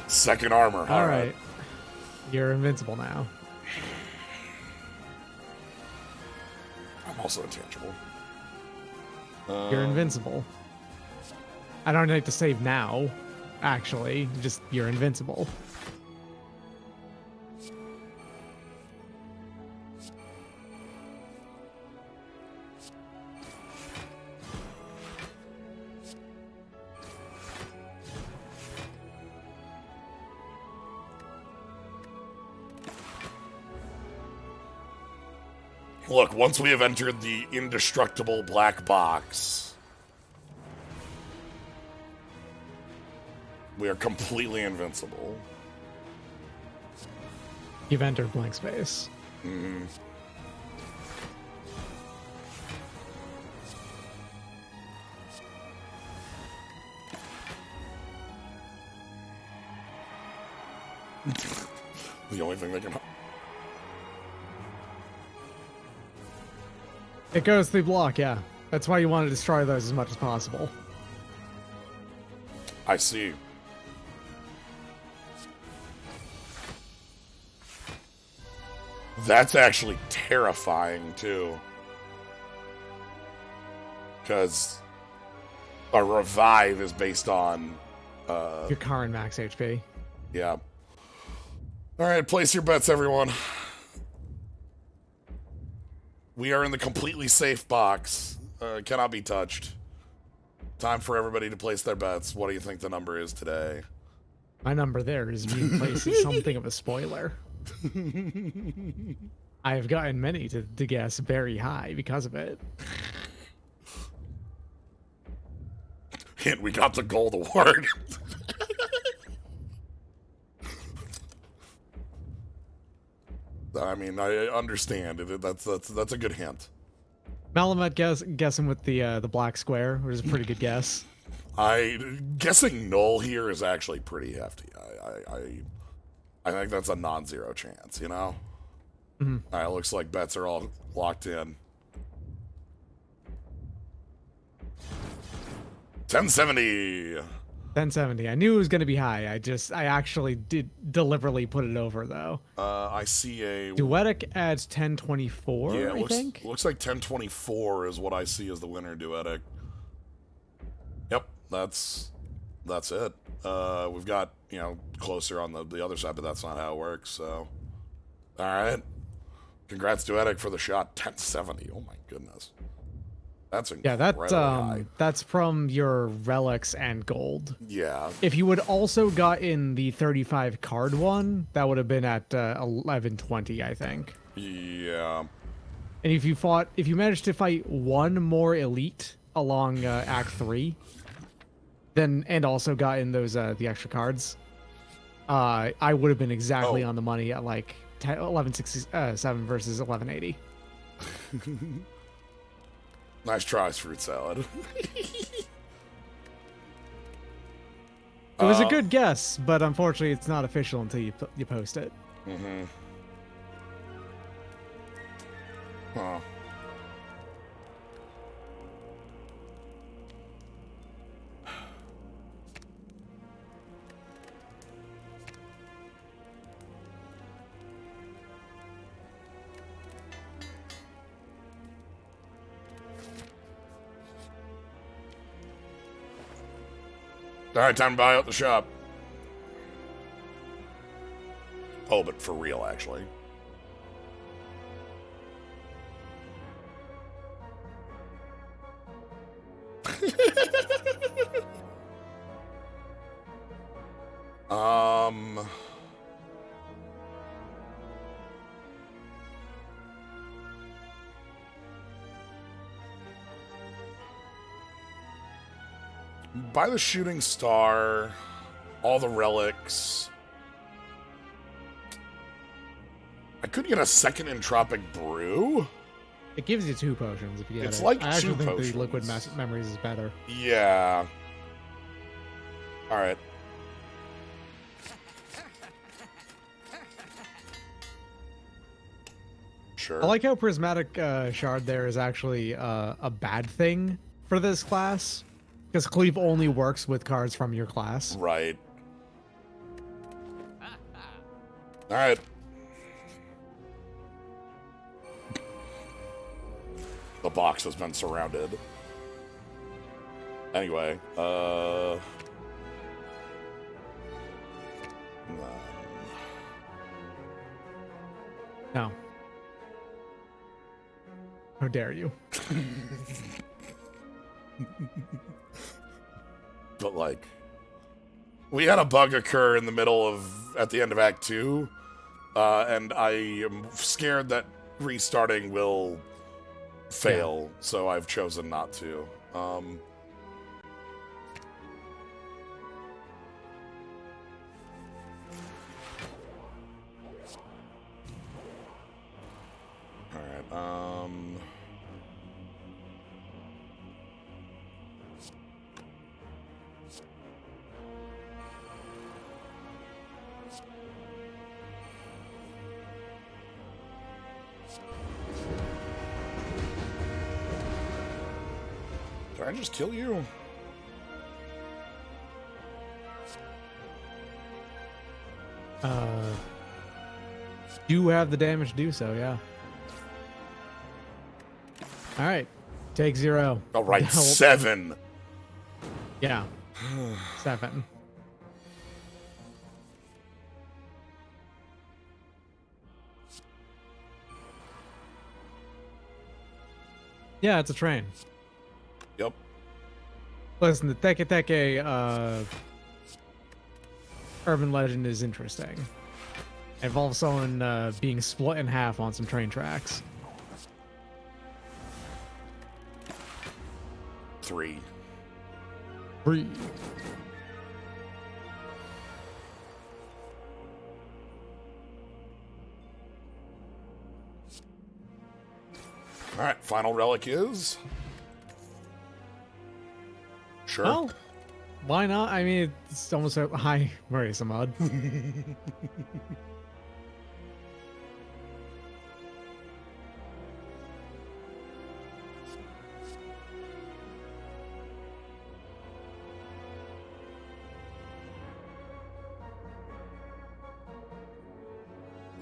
Speaker 1: Second armor.
Speaker 2: All right. You're invincible now.
Speaker 1: I'm also intangible.
Speaker 2: You're invincible. I don't need to save now, actually. Just, you're invincible.
Speaker 1: Look, once we have entered the indestructible black box, we are completely invincible.
Speaker 2: You've entered blank space.
Speaker 1: Mm-hmm. The only thing that can...
Speaker 2: It goes through block, yeah. That's why you want to destroy those as much as possible.
Speaker 1: I see. That's actually terrifying, too. Because a revive is based on...
Speaker 2: your current max HP.
Speaker 1: Yeah. Alright, place your bets, everyone. We are in the completely safe box. Cannot be touched. Time for everybody to place their bets. What do you think the number is today?
Speaker 2: My number there is being placed as something of a spoiler. I have gotten many to guess very high because of it.
Speaker 1: Second, we got the gold award. I mean, I understand. That's a good hint.
Speaker 2: Malamet guessing with the black square, which is a pretty good guess.
Speaker 1: Guessing null here is actually pretty hefty. I think that's a non-zero chance, you know?
Speaker 2: Mm-hmm.
Speaker 1: All right, looks like bets are all locked in. 1070.
Speaker 2: 1070. I knew it was going to be high. I actually did deliberately put it over, though.
Speaker 1: I see a...
Speaker 2: Duetic adds 1024,
Speaker 1: yeah,
Speaker 2: I think?
Speaker 1: Looks like 1024 is what I see as the winner, Duetic. Yep, that's it. We've got, you know, closer on the other side, but that's not how it works, so... All right. Congrats, Duetic, for the shot. 1070. Oh, my goodness. That's incredibly high.
Speaker 2: That's from your relics and gold.
Speaker 1: Yeah.
Speaker 2: If you would also got in the 35 card one, that would have been at 1120, I think.
Speaker 1: Yeah.
Speaker 2: And if you managed to fight one more elite along Act 3, and also got in those the extra cards, I would have been exactly on the money at like 1167 versus 1180.
Speaker 1: Nice tries, fruit salad.
Speaker 2: It was a good guess, but unfortunately, it's not official until you post it.
Speaker 1: Mm-hmm. Huh. All right, time to buy out the shop. Oh, but for real, actually. Buy the shooting star, all the relics. I could get a second entropic brew.
Speaker 2: It gives you 2 potions if you get it.
Speaker 1: It's like
Speaker 2: I actually
Speaker 1: 2
Speaker 2: think
Speaker 1: potions.
Speaker 2: the liquid memories is better.
Speaker 1: Yeah. All right. Sure.
Speaker 2: I like how prismatic shard there is actually a bad thing for this class, because cleave only works with cards from your class.
Speaker 1: Right. All right. The box has been surrounded. Anyway,
Speaker 2: No. How dare you?
Speaker 1: But like, we had a bug occur at the end of Act 2, and I am scared that restarting will fail, so I've chosen not to. Did I just kill you?
Speaker 2: You have the damage to do so, yeah. All right, take 0.
Speaker 1: All right, 7.
Speaker 2: Yeah, 7. Yeah, it's a train.
Speaker 1: Yep.
Speaker 2: Listen, the Teke Teke urban legend is interesting. It involves someone being split in half on some train tracks.
Speaker 1: 3.
Speaker 2: Breathe.
Speaker 1: All right, final relic is... Sure.
Speaker 2: Well, why not? I mean, it's almost a high worrisome odd.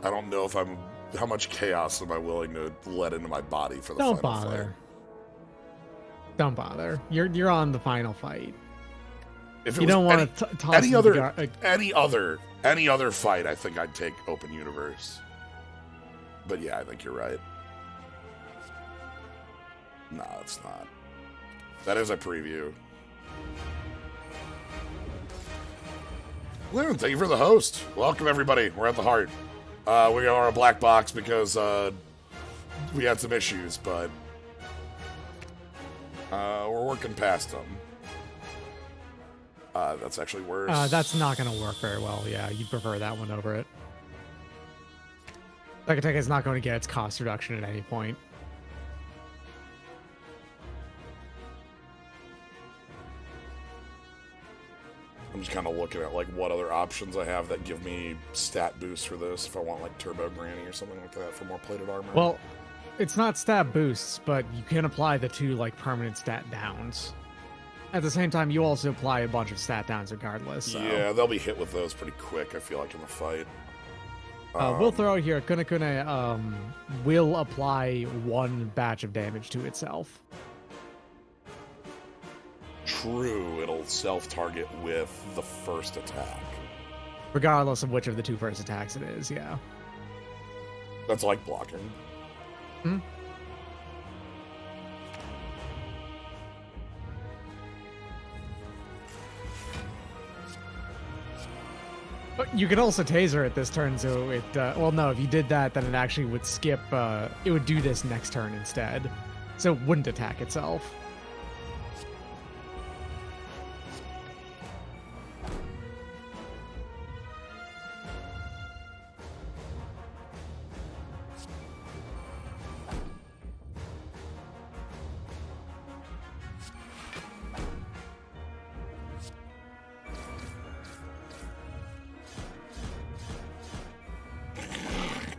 Speaker 1: I don't know if I'm... How much chaos am I willing to let into my body for the
Speaker 2: Don't
Speaker 1: final
Speaker 2: bother.
Speaker 1: fight?
Speaker 2: Don't bother. You're on the final fight.
Speaker 1: If it
Speaker 2: You
Speaker 1: was
Speaker 2: don't want to toss
Speaker 1: any
Speaker 2: him
Speaker 1: other
Speaker 2: the
Speaker 1: any other fight, I think I'd take open universe. But yeah, I think you're right. No, it's not. That is a preview. Loon, thank you for the host. Welcome everybody. We're at the heart. We are a black box because we had some issues, but we're working past them. That's actually worse.
Speaker 2: That's not going to work very well. Yeah, you'd prefer that one over it. Second Tech is not going to get its cost reduction at any point.
Speaker 1: I'm just kind of looking at like what other options I have that give me stat boosts for this. If I want like Turbo Granny or something like that for more plated armor.
Speaker 2: Well, it's not stat boosts, but you can apply the 2 like permanent stat downs. At the same time, you also apply a bunch of stat downs regardless. So.
Speaker 1: Yeah, they'll be hit with those pretty quick. I feel like in the fight.
Speaker 2: We'll throw out here. Kunekune will apply 1 batch of damage to itself.
Speaker 1: True, it'll self-target with the first attack.
Speaker 2: Regardless of which of the 2 first attacks it is, yeah.
Speaker 1: That's like blocking.
Speaker 2: Hmm? But you could also taser it this turn, so it... well, no, if you did that, then it actually would skip... it would do this next turn instead. So it wouldn't attack itself.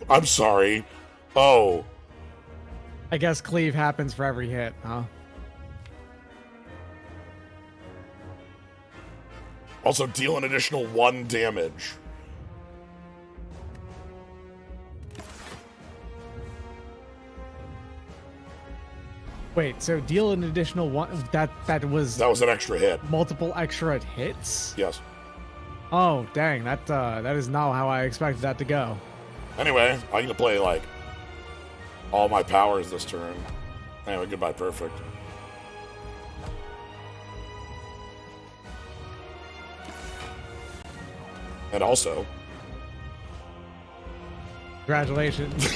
Speaker 1: I'm sorry. Oh.
Speaker 2: I guess cleave happens for every hit, huh?
Speaker 1: Also, deal an additional 1 damage.
Speaker 2: Wait, so deal an additional 1... That was
Speaker 1: an extra hit.
Speaker 2: multiple extra hits?
Speaker 1: Yes.
Speaker 2: Oh, dang, that is not how I expected that to go.
Speaker 1: Anyway, I get to play, like, all my powers this turn. Anyway, goodbye, perfect. And also...
Speaker 2: Congratulations.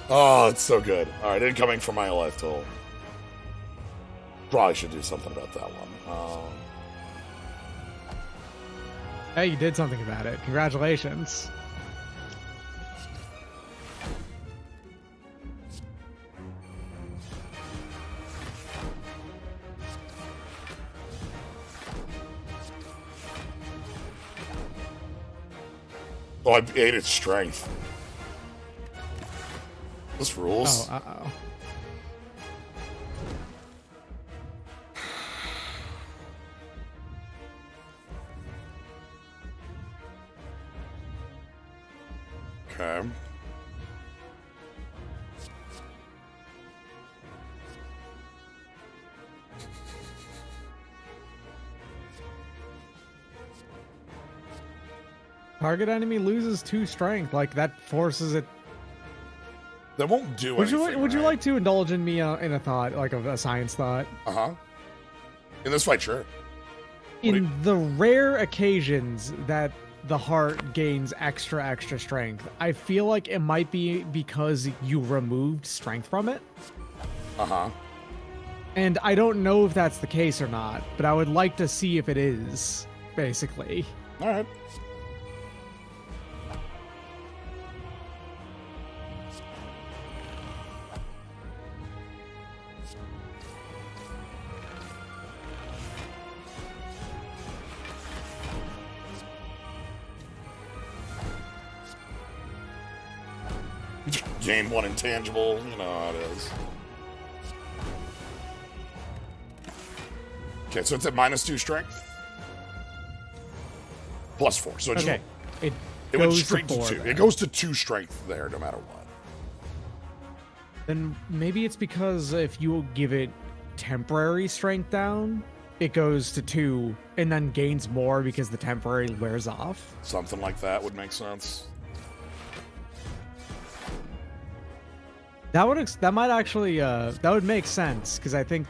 Speaker 1: Oh, it's so good. Alright, incoming from my life total. Probably should do something about that one.
Speaker 2: Hey, you did something about it. Congratulations.
Speaker 1: Oh, I ate its strength. This rules.
Speaker 2: Oh, uh-oh.
Speaker 1: Okay.
Speaker 2: Target enemy loses 2 strength. Like, that forces it...
Speaker 1: That won't do
Speaker 2: Would
Speaker 1: anything,
Speaker 2: you
Speaker 1: right?
Speaker 2: like to indulge in me in a thought, like a science thought?
Speaker 1: Uh-huh. In this fight, sure.
Speaker 2: In the rare occasions that the heart gains extra strength, I feel like it might be because you removed strength from it.
Speaker 1: Uh-huh.
Speaker 2: And I don't know if that's the case or not, but I would like to see if it is, basically.
Speaker 1: All right. Gain 1 intangible, you know how it is. Okay, so it's at -2 strength. +4. So it
Speaker 2: Okay.
Speaker 1: it
Speaker 2: It
Speaker 1: went
Speaker 2: goes
Speaker 1: straight to
Speaker 2: 4
Speaker 1: 2.
Speaker 2: then.
Speaker 1: It goes to 2 strength there, no matter what.
Speaker 2: Then maybe it's because if you give it temporary strength down, it goes to 2 and then gains more because the temporary wears off.
Speaker 1: Something like that would make sense.
Speaker 2: That might actually that would make sense because I think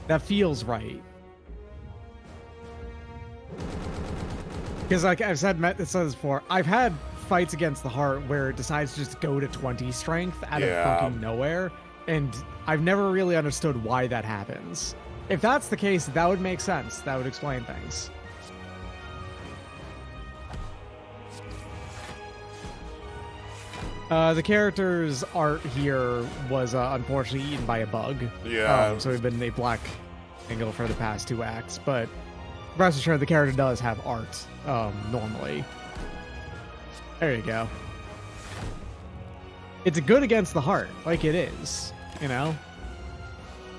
Speaker 2: that feels right. Because like I've said this before, I've had fights against the heart where it decides to just go to 20 strength out of fucking nowhere, and I've never really understood why that happens. If that's the case, that would make sense. That would explain things. The character's art here was unfortunately eaten by a bug.
Speaker 1: Yeah.
Speaker 2: So we've been in a black angle for the past 2 acts, but rest assured the character does have art normally. There you go. It's good against the heart, like it is, you know?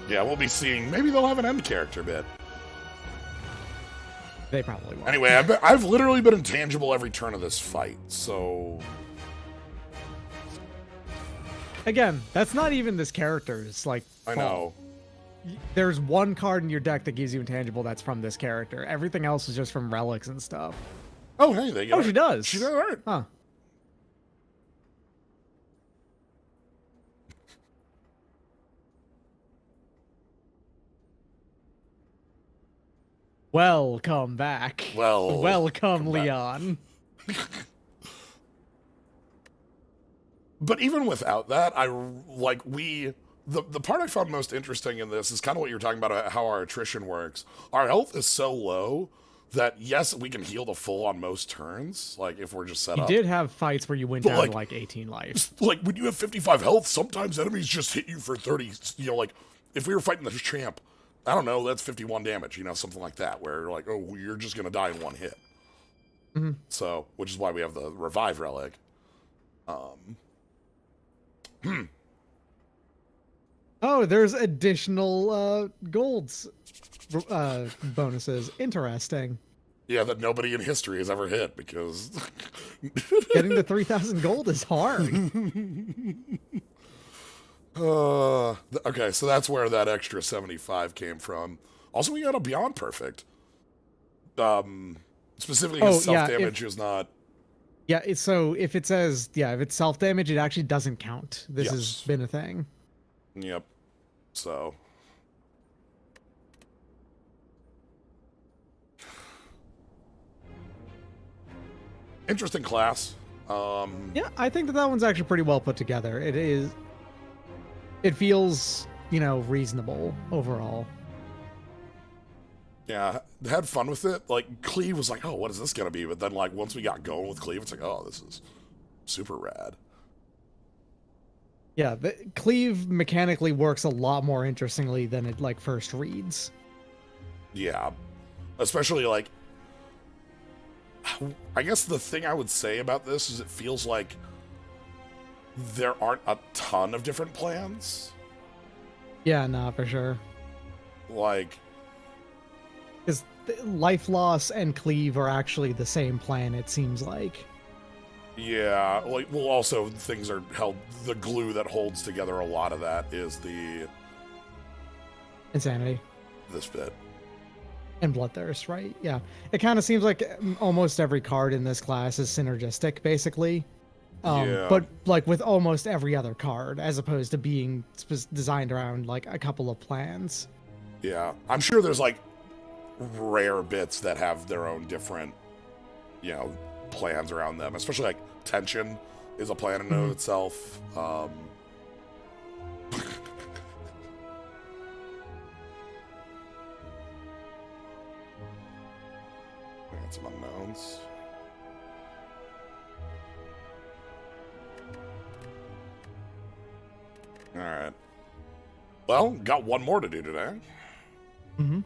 Speaker 1: Yeah, we'll be seeing. Maybe they'll have an end character bit.
Speaker 2: They probably won't.
Speaker 1: Anyway, I've literally been intangible every turn of this fight, so...
Speaker 2: Again, that's not even this character's, like,
Speaker 1: I
Speaker 2: fault.
Speaker 1: know.
Speaker 2: There's one card in your deck that gives you intangible that's from this character. Everything else is just from relics and stuff.
Speaker 1: Oh, hey, they get
Speaker 2: Oh, she does.
Speaker 1: She got art.
Speaker 2: Huh. Welcome back. Welcome, Leon.
Speaker 1: But even without that, the part I found most interesting in this is kind of what you're talking about how our attrition works. Our health is so low that, yes, we can heal the full on most turns, like if we're just set up.
Speaker 2: You did have fights where you went down to like 18 life.
Speaker 1: Like when you have 55 health, sometimes enemies just hit you for 30. You know, like if we were fighting the champ, I don't know, that's 51 damage, you know, something like that, where you're like, oh, you're just going to die in one hit.
Speaker 2: Mm-hmm.
Speaker 1: So, which is why we have the revive relic.
Speaker 2: Oh, there's additional golds bonuses. Interesting.
Speaker 1: Yeah, that nobody in history has ever hit because
Speaker 2: getting to 3,000 gold is hard.
Speaker 1: Okay, so that's where that extra 75 came from. Also, we got a Beyond Perfect. Specifically, his self-damage is not...
Speaker 2: Yeah, so if it says, if it's self-damage, it actually doesn't count. This has been a thing.
Speaker 1: Yep. So... interesting class.
Speaker 2: Yeah, I think that one's actually pretty well put together. It is... It feels, reasonable overall.
Speaker 1: Yeah, had fun with it. Like, Cleve was like, oh, what is this going to be? But then, like, once we got going with Cleve, it's like, oh, this is super rad.
Speaker 2: Yeah, the Cleve mechanically works a lot more interestingly than it, like, first reads.
Speaker 1: Yeah. Especially, like, I guess the thing I would say about this is it feels like there aren't a ton of different plans.
Speaker 2: Yeah, nah, for sure.
Speaker 1: Like...
Speaker 2: because life loss and cleave are actually the same plan, it seems like.
Speaker 1: Yeah, like, well, also things are held, the glue that holds together a lot of that is the...
Speaker 2: insanity.
Speaker 1: This bit.
Speaker 2: And bloodthirst, right? Yeah. It kind of seems like almost every card in this class is synergistic, basically. But, like, with almost every other card, as opposed to being designed around, like, a couple of plans.
Speaker 1: Yeah. I'm sure there's, like, rare bits that have their own different, plans around them. Especially, like, tension is a plan in and of itself. Got some unknowns. All right. Well, got one more to do today.
Speaker 2: Mm-hmm.